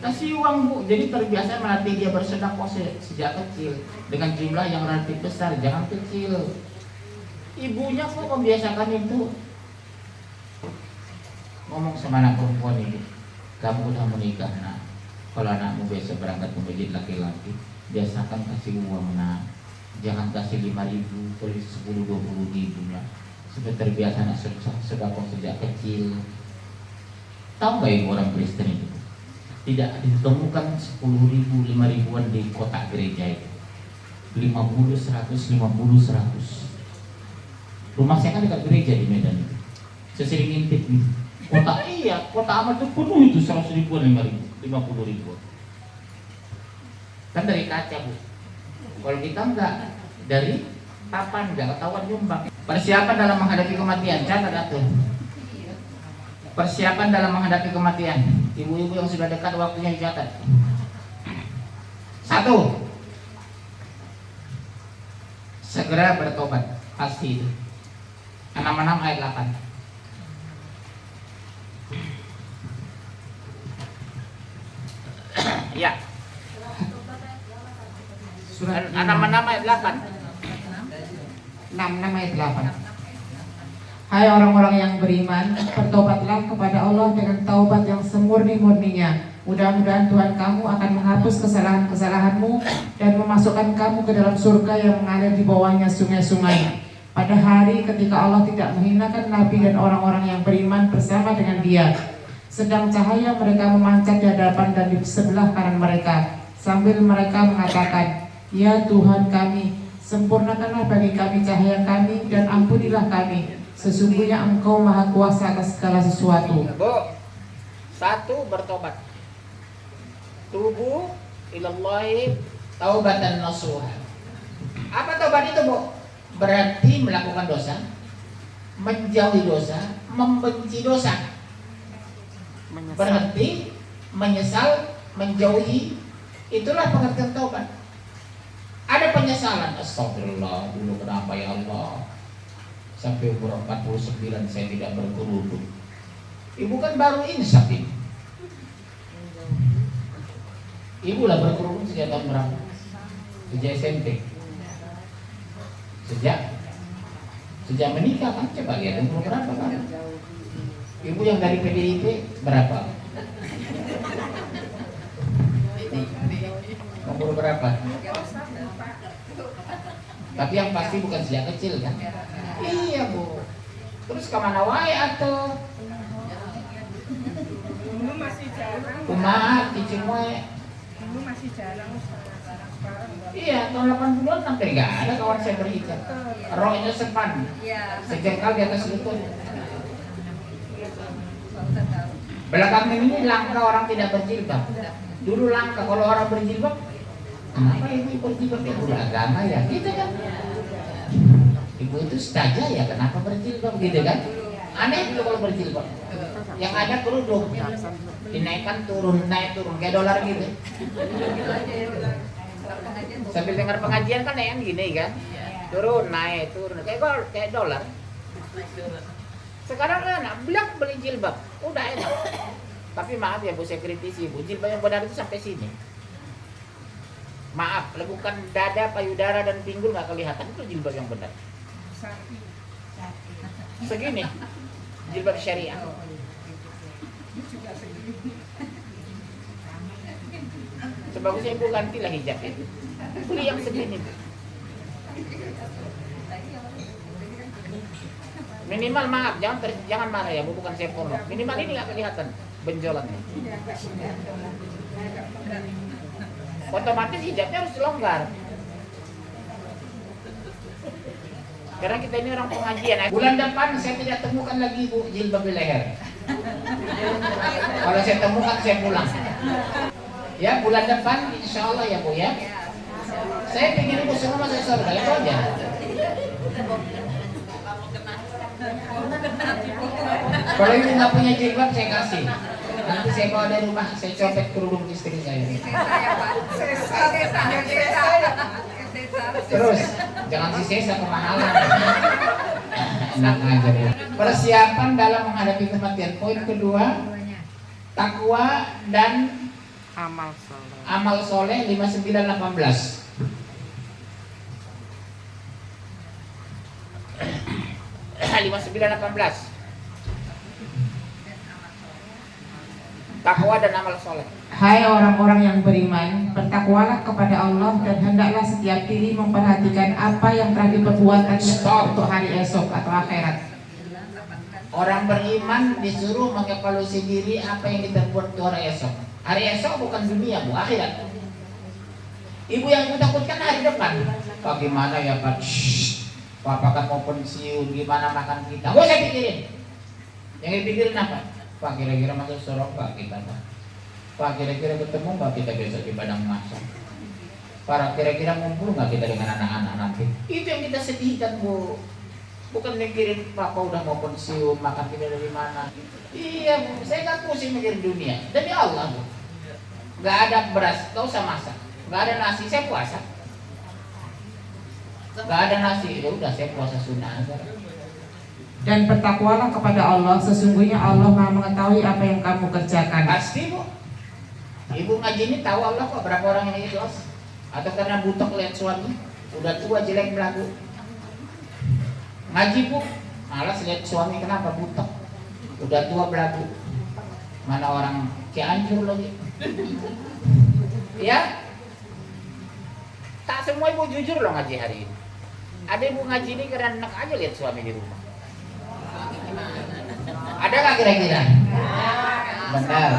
A: Kasih uang bu, jadi terbiasa melatih dia bersedekah sejak kecil dengan jumlah yang relatif besar, jangan kecil. Ibunya kok membiasakan itu. Ngomong sama anak perempuan ini, kamu udah menikah nak. Kalau anakmu biasa berangkat ke masjid laki-laki, biasakan kasih uang nak. Jangan kasih 5.000, kalau 10-20.000 lah. Supaya terbiasa nak sedekah sejak kecil. Tahu nggak ibu orang Kristen itu? Tidak ditemukan 10.000, 5.000-an di kotak gereja itu. 50, 100, 50, 100. Rumah saya kan dekat gereja di Medan itu. Saya sering ngintip nih. Kotak iya, kotak amal itu penuh itu 100.000-an, 5.000, 50.000. Kan dari kaca bu. Kalau kita enggak dari papan, enggak ketahuan nyumbang. Persiapan dalam menghadapi kematian, catat tuh. Persiapan dalam menghadapi kematian. Ibu-ibu yang sudah dekat waktunya dicatat. 1. Segera bertobat, pasti itu. 66 ayat 8. Ya.
D: Surat 6
A: Nama-nama ayat 8.
D: ayat 8. Hai orang-orang yang beriman, bertobatlah kepada Allah dengan taubat yang semurni-murninya. Mudah-mudahan Tuhan kamu akan menghapus kesalahan-kesalahanmu dan memasukkan kamu ke dalam surga yang mengalir di bawahnya sungai-sungai. Pada hari ketika Allah tidak menghinakan Nabi dan orang-orang yang beriman bersama dengan dia, sedang cahaya mereka memancar di hadapan dan di sebelah kanan mereka, sambil mereka mengatakan, "Ya Tuhan kami, sempurnakanlah bagi kami cahaya kami dan ampunilah kami. Sesungguhnya Engkau Maha Kuasa atas segala sesuatu."
A: Bu, satu bertobat. Tubu ilallahi taubatan nasuha. Apa taubat itu, Bu? Berarti melakukan dosa, menjauhi dosa, membenci dosa. Berhenti, menyesal, menjauhi. Itulah pengertian taubat. Ada penyesalan, astagfirullah, dulu kenapa ya Allah sampai umur 49 saya tidak berkerudung. Ibu kan baru insaf ini. Ibu lah berkerudung sejak tahun berapa? Sejak SMP. Sejak menikah kan, coba lihat umur berapa kan? Ibu yang dari PDIP berapa? Umur berapa? Tapi yang pasti bukan sejak kecil kan? Iya, Bu. Terus kemana wae atau?
B: Dulu masih jarang.
A: Kumaha cicing wae?
B: Dulu masih jarang. Sekarang
A: Iya, tahun 80-an hampir nggak ada kawan saya berhijab. Rohnya sepan, sejengkal di atas lutut. Belakangan ini langka orang tidak berjilbab. Dulu langka kalau orang berjilbab. Kenapa ibu berjilbab? Ya udah agama ya, gitu kan? Ibu itu ustazah ya, kenapa berjilbab gitu kan? Aneh dulu kalau berjilbab. Yang ada kerudung, dinaikkan turun, naik turun kayak dolar gitu. Sambil dengar pengajian kan yang gini kan, turun naik turun kayak dolar. Sekarang enak, bilang beli jilbab, udah enak. Tapi maaf ya Bu, saya kritisi Bu, jilbab yang benar itu sampai sini. Maaf, bukan dada, payudara dan pinggul nggak kelihatan, itu jilbab yang benar. Segini, jilbab syariah. Sebagusnya ibu gantilah hijab itu. Beli yang segini. Minimal maaf, jangan marah ya, Bu, bukan saya porno. Minimal ini nggak kelihatan benjolannya. Otomatis hijabnya harus longgar. Karena kita ini orang pengajian. Bulan depan saya tidak temukan lagi Bu jilbab di leher. Kalau saya temukan saya pulang. Ya bulan depan insya Allah ya Bu ya. Saya ingin ibu semua masuk surga itu aja. Kalau ibu nggak punya jilbab saya kasih. Nanti saya bawa dari rumah, saya copet kerudung istri saya. Terus jangan sisa kemahalan. Enak aja Bu. Persiapan dalam menghadapi kematian. Poin kedua, takwa dan amal soleh 5918. Takwa dan amal soleh.
D: Hai orang-orang yang beriman, bertakwalah kepada Allah dan hendaklah setiap diri memperhatikan apa yang telah diperbuatannya untuk hari esok atau akhirat.
A: Orang beriman disuruh mengevaluasi diri apa yang kita buat untuk hari esok. Hari esok bukan dunia Bu, akhirat. Ibu yang ibu takutkan hari depan. Bagaimana ya Pak? Papa kan mau pensiun, gimana makan kita? Gak usah pikirin. Yang dipikirin apa? Pak kira-kira masuk surga kita Pak kira-kira ketemu nggak kita besok di padang mahsyar? Para kira-kira ngumpul nggak kita dengan anak-anak nanti? Itu yang kita sedihkan Bu. Bukan mikirin Papa udah mau pensiun, makan kita dari mana? Iya Bu, saya nggak pusing mikirin dunia. Demi Allah Bu, nggak ada beras, nggak usah masak, nggak ada nasi, saya puasa. Nggak ada nasi, ya udah saya puasa sunnah aja.
D: Dan bertakwalah kepada Allah, sesungguhnya Allah Maha mengetahui apa yang kamu kerjakan.
A: Pasti Bu. Ibu ngaji ini tahu Allah kok berapa orang yang ikhlas. Atau karena butek lihat suami, udah tua jelek belagu. Ngaji bu, malas lihat suami kenapa butek, udah tua belagu. Mana orang Cianjur lagi. Ya, tak semua ibu jujur loh ngaji hari ini. Ada ibu ngaji ini karena enak aja lihat suami di rumah. Ada nggak kira-kira? Benar.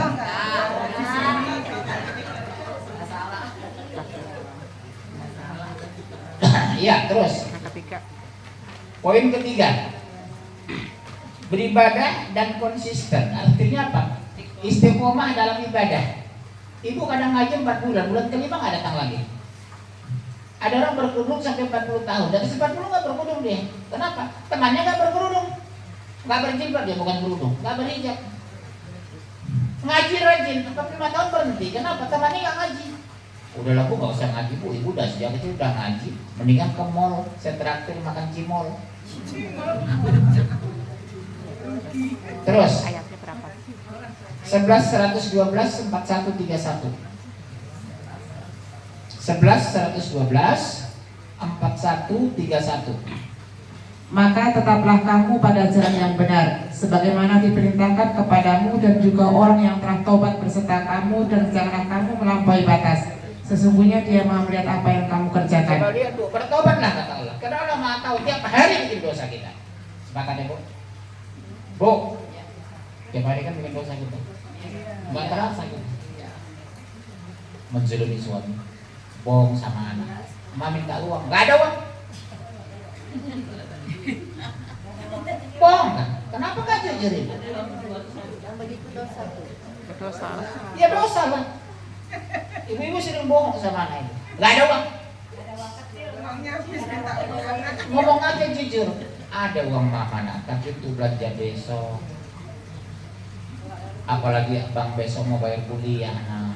A: Iya, terus.
C: Yang ketiga.
A: Poin ketiga. Beribadah dan konsisten. Artinya apa? Istiqomah dalam ibadah. Ibu kadang ngaji 4 bulan, bulan kelima nggak datang lagi. Ada orang berkerudung sampai 40 tahun, dari 40 nggak berkerudung dia. Kenapa? Temannya nggak berkerudung, nggak berjilbab, dia bukan kerudung, nggak berhijab. Ngaji rajin, 45 tahun berhenti. Kenapa? Temannya nggak ngaji. Udahlah bu, nggak usah ngaji bu, ibu udah sejak itu udah ngaji. Mendingan ke mall, saya traktir makan cimol. Terus
C: Ayatnya berapa?
A: 11 112 4131. 11 112 4131.
D: Maka tetaplah kamu pada jalan yang benar, sebagaimana diperintahkan kepadamu dan juga orang yang telah taubat berserta kamu, dan janganlah kamu melampaui batas. Sesungguhnya Dia Maha melihat apa yang kamu kerjakan.
A: Coba lihat bu, bertobatlah kata Allah. Karena Allah Maha tahu tiap hari bikin dosa kita. Sepakat ya bu? Bu, tiap hari kan bikin dosa kita. Nggak terasa gitu. Menzalimi suami, bohong sama anak, emak minta uang, nggak ada uang. Bohong kan? Kenapa nggak jujurin?
E: Yang begitu dosa tuh.
C: Berdosa.
A: Ya dosa lah. Ibu-ibu sering bohong sama anak itu. Nggak ada uang.
B: Uangnya habis minta uang.
A: Ngomong aja jujur. Ada uang mana? Tapi itu belanja besok. Apalagi bang besok mau bayar kuliah. Nah,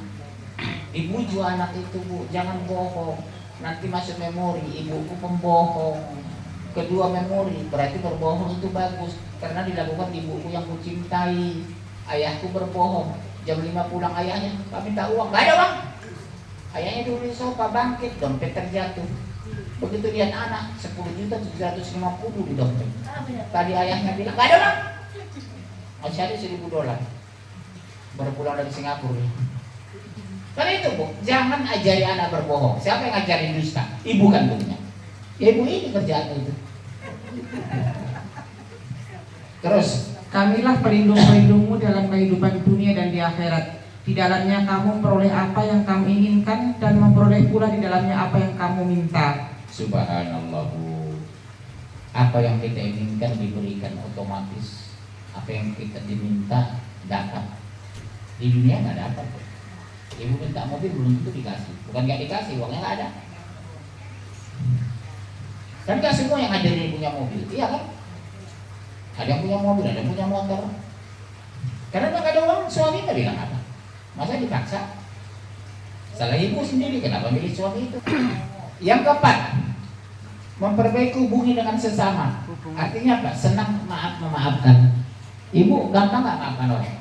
A: ibu jual anak itu bu, jangan bohong. Nanti masuk memori, ibuku pembohong. Kedua memori, berarti berbohong itu bagus karena dilakukan ibuku yang kucintai. Ayahku berbohong, jam 5 pulang ayahnya, Pak minta uang, gak ada uang. Ayahnya dulu di sofa bangkit, dompet terjatuh. Begitu lihat anak, 10.750.000 di dompet. Tadi ayahnya bilang, gak ada uang. Masih ada $1.000. Baru pulang dari Singapura. Karena itu bu, jangan ajari anak berbohong. Siapa yang ngajarin dusta? Ibu kandungnya. Ya, ibu ini kerjaan itu. Terus,
D: Kamilah pelindung-pelindungmu dalam kehidupan dunia dan di akhirat. Di dalamnya kamu memperoleh apa yang kamu inginkan, dan memperoleh pula di dalamnya apa yang kamu minta.
A: subhanallah bu. Apa yang kita inginkan diberikan otomatis. Apa yang kita diminta dapat. Di dunia nggak dapat. Ibu minta mobil belum tentu dikasih. Bukan nggak dikasih, uangnya nggak ada. Kan nggak semua yang ada ini punya mobil, iya kan? Ada yang punya mobil, ada yang punya motor. Karena nggak ada uang, suami nggak bilang apa. Masa dipaksa? Salah ibu sendiri, kenapa milih suami itu? Yang keempat, memperbaiki hubungan dengan sesama. Artinya apa? Senang memaafkan. Ibu gampang nggak maafkan orang?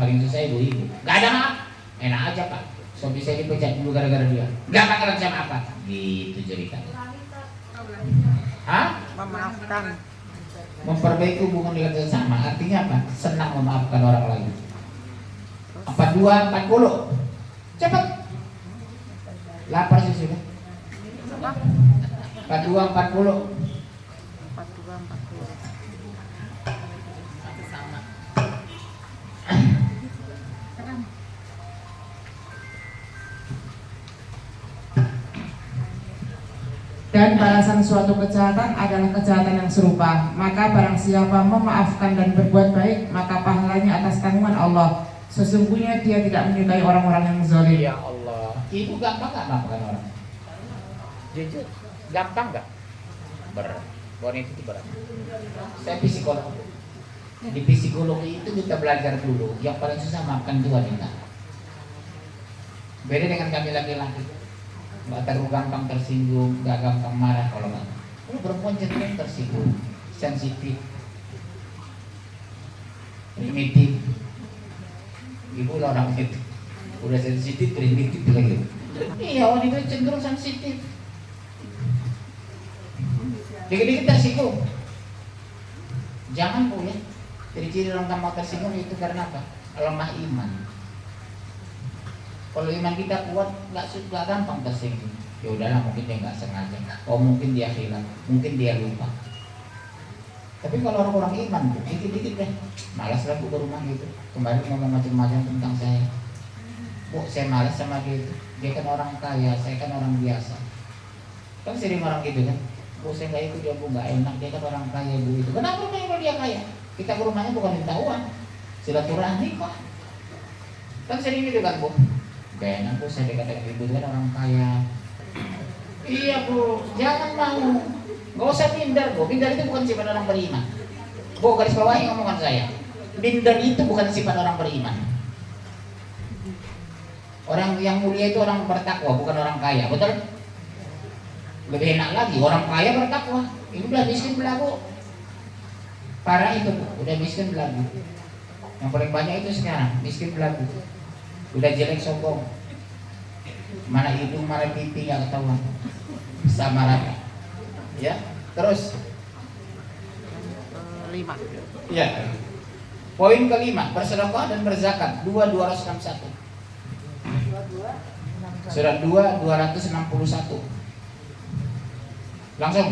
A: Paling susah ibu-ibu. Gak ada maaf, enak aja pak. Suami saya dipecat dulu gara-gara dia. Gak bakalan sama apa? Gitu ceritanya. Hah?
C: Memaafkan.
A: Memperbaiki hubungan dengan sesama. Artinya apa? Senang memaafkan orang lain. 42-40. Cepat. Lapar sih sudah. 42-40.
C: 42, 40.
D: Dan balasan suatu kejahatan adalah kejahatan yang serupa. Maka barang siapa memaafkan dan berbuat baik, maka pahalanya atas tanggungan Allah. Sesungguhnya Dia tidak menyukai orang-orang yang zalim.
A: Ya Allah. Ibu gampang gak maafkan orang? Jujur, gampang gak? Berat. Wanita itu berat. Saya psikolog. Di psikologi itu kita belajar dulu. Yang paling susah maafkan itu wanita. Beda dengan kami laki-laki. Nggak terlalu gampang tersinggung, nggak gampang marah kalau nggak. Kalau perempuan cenderung tersinggung, sensitif, primitif. Ibu lah orang itu, udah sensitif, primitif lagi. Iya, wanita cenderung sensitif. Dikit-dikit tersinggung. Jangan Bu ya. Ciri-ciri orang gampang tersinggung itu karena apa? Lemah iman. Kalau iman kita kuat, nggak gampang tersinggung. Ya udahlah, mungkin dia nggak sengaja. Oh mungkin dia hilang, mungkin dia lupa. Tapi kalau orang iman, dikit-dikit deh, malas lah Bu ke rumah gitu. Kembali ngomong macam-macam tentang saya. Bu, saya malas sama dia itu. Dia kan orang kaya, saya kan orang biasa. Kan sering orang gitu kan. Bu, saya nggak ikut dia Bu, nggak enak. Dia kan orang kaya Bu itu. Kenapa rumahnya kalau dia kaya? Kita ke rumahnya bukan minta uang, silaturahmi kok. Kan sering gitu kan Bu. Gak enak Bu, saya dekat-dekat ibu kan orang kaya. Iya Bu, jangan mau. Gak usah minder Bu, minder itu bukan sifat orang beriman. Bu, garis bawahi ngomongan saya. Minder itu bukan sifat orang beriman. Orang yang mulia itu orang bertakwa, bukan orang kaya, betul? Lebih enak lagi, orang kaya bertakwa. Ini udah miskin belagu. Parah itu Bu, udah miskin belagu. Yang paling banyak itu sekarang, miskin belagu. Udah jelek sombong. Mana hidung, mana pipi gak ketahuan. Sama rata. Ya, terus
C: 5.
A: ya. Poin kelima, bersedekah dan berzakat. 261. Surat 261. Langsung.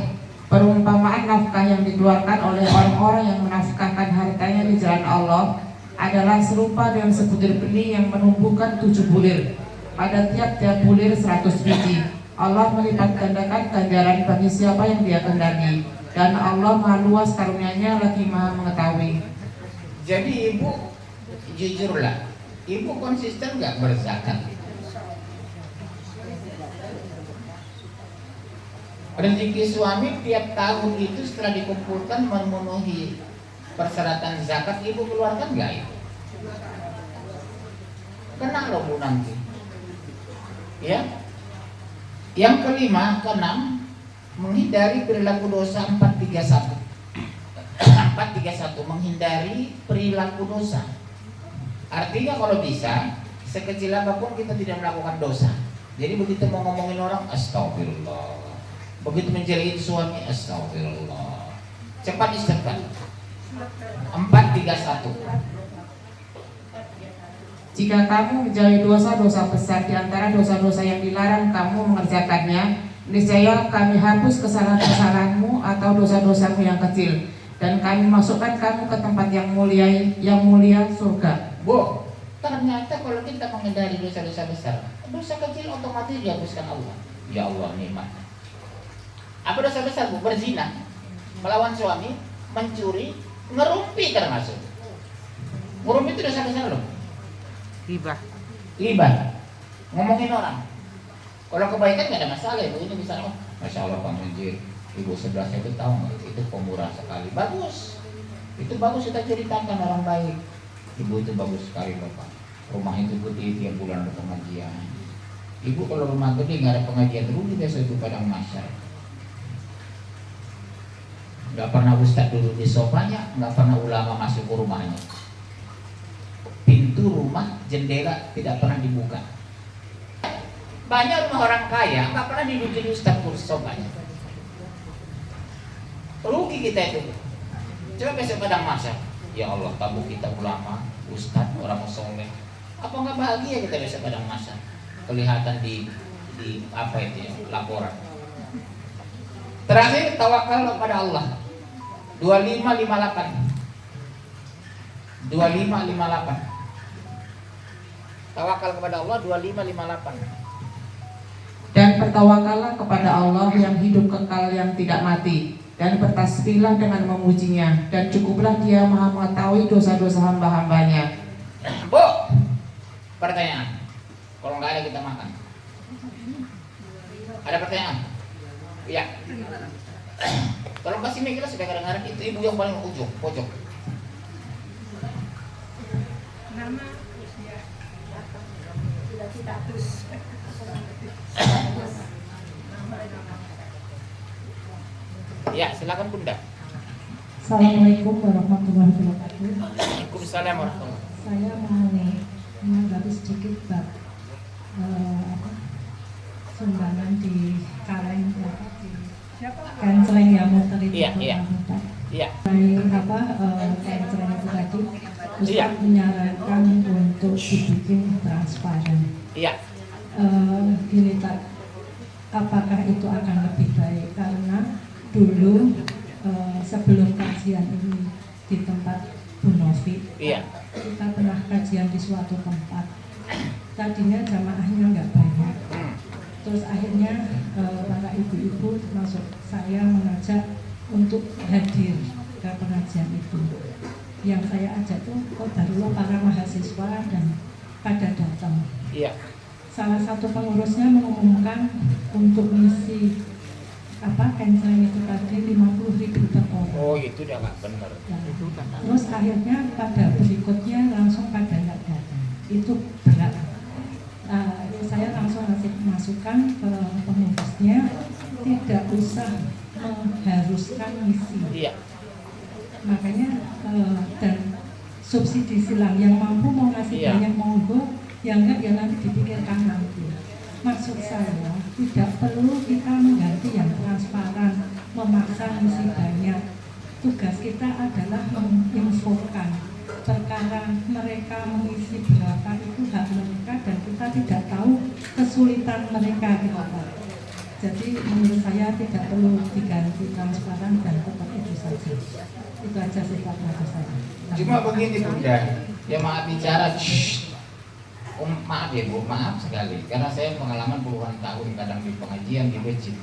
D: Perumpamaan nafkah yang dikeluarkan oleh orang-orang yang menafkahkan hartanya di jalan Allah adalah serupa dengan sebutir benih yang menumbuhkan 7 bulir. Pada tiap-tiap bulir 100 biji. Allah melipat gandakan ganjaran bagi siapa yang Dia kehendaki. Dan Allah Maha Luas karunia-Nya lagi Maha mengetahui.
A: Jadi ibu, jujurlah, ibu konsisten nggak berzakat? Rezeki suami tiap tahun itu setelah dikumpulkan memenuhi persyaratan zakat, ibu keluarkan nggak itu? Kena loh Bu nanti. Ya. Yang kelima, keenam, menghindari perilaku dosa 431. 431, menghindari perilaku dosa. Artinya kalau bisa, sekecil apapun kita tidak melakukan dosa. Jadi begitu mau ngomongin orang, astagfirullah. Begitu menjelekin suami, astagfirullah. Cepat istighfar. 431.
D: Jika kamu menjauhi dosa-dosa besar di antara dosa-dosa yang dilarang kamu mengerjakannya, niscaya kami hapus kesalahan-kesalahanmu atau dosa-dosamu yang kecil, dan kami masukkan kamu ke tempat yang mulia surga.
A: Bu, ternyata kalau kita menghindari dosa-dosa besar, dosa kecil otomatis dihapuskan Allah. Ya Allah, nikmat. Apa dosa besar Bu? Berzina, melawan suami, mencuri, ngerumpi termasuk. Ngerumpi itu dosa besar loh. Ghibah, ngomongin orang. Kalau kebaikan nggak ada masalah Ibu. Ini misalnya, Masya Allah Pak Munjir, Ibu sebelah saya itu tahu nggak? Itu pemurah sekali. Bagus. Itu bagus kita ceritakan orang baik. Ibu itu bagus sekali loh Pak. Rumah itu putih tiap bulan ada pengajian. Ibu kalau rumah gede nggak ada pengajian, rugi besok itu padang masyar. Nggak pernah ustadz duduk di sofanya, nggak pernah ulama masuk ke rumahnya. Pintu rumah, jendela tidak pernah dibuka. Banyak rumah orang kaya nggak pernah didudukin ustadz kursi sofanya. Rugi kita itu. Coba besok padang masyar. Ya Allah, tamu kita ulama, ustadz, orang soleh. Apa nggak bahagia kita besok padang masyar? Kelihatan di apa itu ya, laporan. Terakhir, tawakal kepada Allah. 2558. 2558. Tawakal kepada Allah 2558.
D: Dan bertawakallah kepada Allah yang hidup kekal yang tidak mati, dan bertasbihlah dengan memujinya, dan cukuplah Dia Maha mengetahui dosa-dosa hamba-hambanya.
A: Bu, pertanyaan. Kalau nggak ada kita makan. Ada pertanyaan? Iya. Tolong kasih mikir supaya kadang-kadang itu ibu yang paling ujung, pojok.
B: Nama usia status.
A: Ya, silakan Bunda.
F: Assalamualaikum warahmatullahi wabarakatuh.
A: Waalaikumsalam warahmatullahi.
F: Saya mau menanggapi sedikit bab sumbangan di kaleng apa di
B: Siapa?
F: canceleng yang muter itu
A: Iya, iya.
F: Pak.
A: Iya.
F: Canceleng itu tadi
A: Iya.
F: Ustaz menyarankan untuk dibikin transparan.
A: Iya.
F: Gini tak, apakah itu akan lebih baik karena dulu sebelum kajian ini di tempat Bu Novi,
A: Iya.
F: kita pernah kajian di suatu tempat. Tadinya jamaahnya nggak banyak. Terus akhirnya para ibu-ibu termasuk saya mengajak untuk hadir ke pengajian itu. Yang saya ajak tuh qadarullah para mahasiswa dan pada datang.
A: Iya.
F: Salah satu pengurusnya mengumumkan untuk misi canceling itu tadi 50.000 per orang.
A: Oh, itu udah nggak benar.
F: Nah, terus akhirnya pada berikutnya langsung pada nggak datang. Itu berat. Saya langsung ngasih masukan ke pengurusnya, tidak usah mengharuskan misi.
A: Iya.
F: Makanya dan subsidi silang yang mampu mau ngasih
A: Iya.
F: banyak monggo, yang enggak ya nanti dipikirkan nanti. Maksud saya tidak perlu kita mengganti yang transparan, memaksa misi banyak. Tugas kita adalah menginfokan perkara mereka mengisi berapa itu hak mereka dan kita tidak tahu kesulitan mereka gitu Pak. Jadi menurut saya tidak perlu diganti transparan dan tetap itu saja. Itu aja sih Pak menurut saya.
A: Cuma begini Bunda, ya maaf bicara, maaf ya Bu, maaf sekali. Karena saya pengalaman puluhan tahun kadang di pengajian di masjid.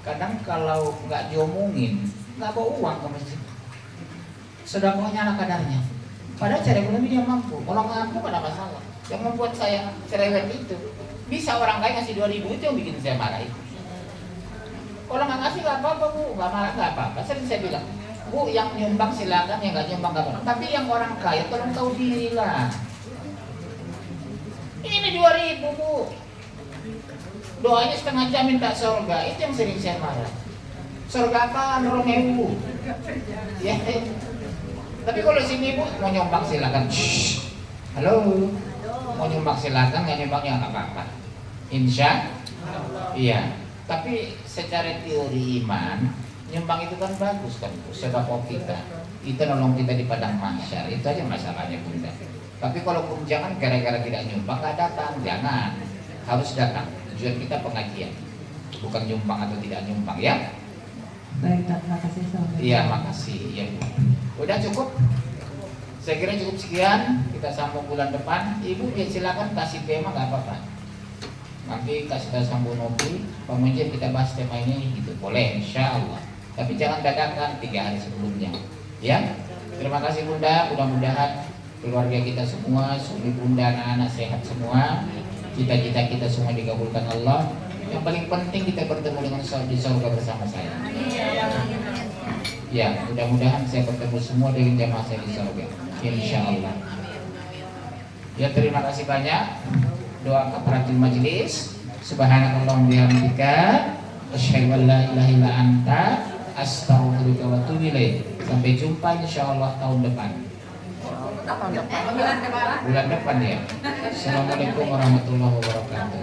A: Kadang kalau nggak diomongin, nggak bawa uang ke masjid. Sedekahnya ala kadarnya. Padahal cara ekonomi dia mampu. Kalau nggak mampu nggak ada masalah. Yang membuat saya cerewet itu, bisa orang kaya ngasih 2.000 itu yang bikin saya marah itu. Kalau nggak ngasih nggak apa-apa Bu, nggak marah nggak apa-apa. Sering saya bilang, Bu yang nyumbang silakan, yang nggak nyumbang nggak apa-apa. Tapi yang orang kaya tolong tahu diri lah. Ini 2.000 Bu. Doanya setengah jam minta surga, itu yang sering saya marah. Surga apa? 2.000. Ya. Tapi kalau sini Bu mau nyumbang silakan. Shh. Halo. Mau nyumbang silakan, nggak nyumbang ya nggak apa-apa. Insya. Iya. Tapi secara teori iman, nyumbang itu kan bagus kan, sedekah kita. Itu nolong kita di padang mahsyar. Itu aja masalahnya Bunda. Tapi kalau pun jangan gara-gara tidak nyumbang nggak datang, jangan. Harus datang. Tujuan kita pengajian, bukan nyumbang atau tidak nyumbang ya.
F: Baik, terima kasih Saudara.
A: Iya, makasih ya Bu. Udah cukup. Saya kira cukup sekian. Kita sambung bulan depan. Ibu ya silakan kasih tema nggak apa-apa. Nanti kasih tahu sambung Novi, pengajian kita bahas tema ini gitu. Boleh, insya Allah. Tapi jangan dadakan 3 hari sebelumnya. Ya. Terima kasih Bunda. Mudah-mudahan keluarga kita semua, suami Bunda, anak-anak sehat semua. Cita-cita kita semua dikabulkan Allah. Yang paling penting kita bertemu dengan di surga bersama saya. Ya, mudah-mudahan saya bertemu semua dengan jamaah saya di surga. Insya Allah. Ya, terima kasih banyak. Doa kafaratul majelis. Subhanakallahumma bihamdika asyhadu an la ilaha illa anta astaghfiruka wa atubu ilaik. Sampai jumpa insyaallah tahun depan. Bulan depan ya. Assalamualaikum warahmatullahi wabarakatuh.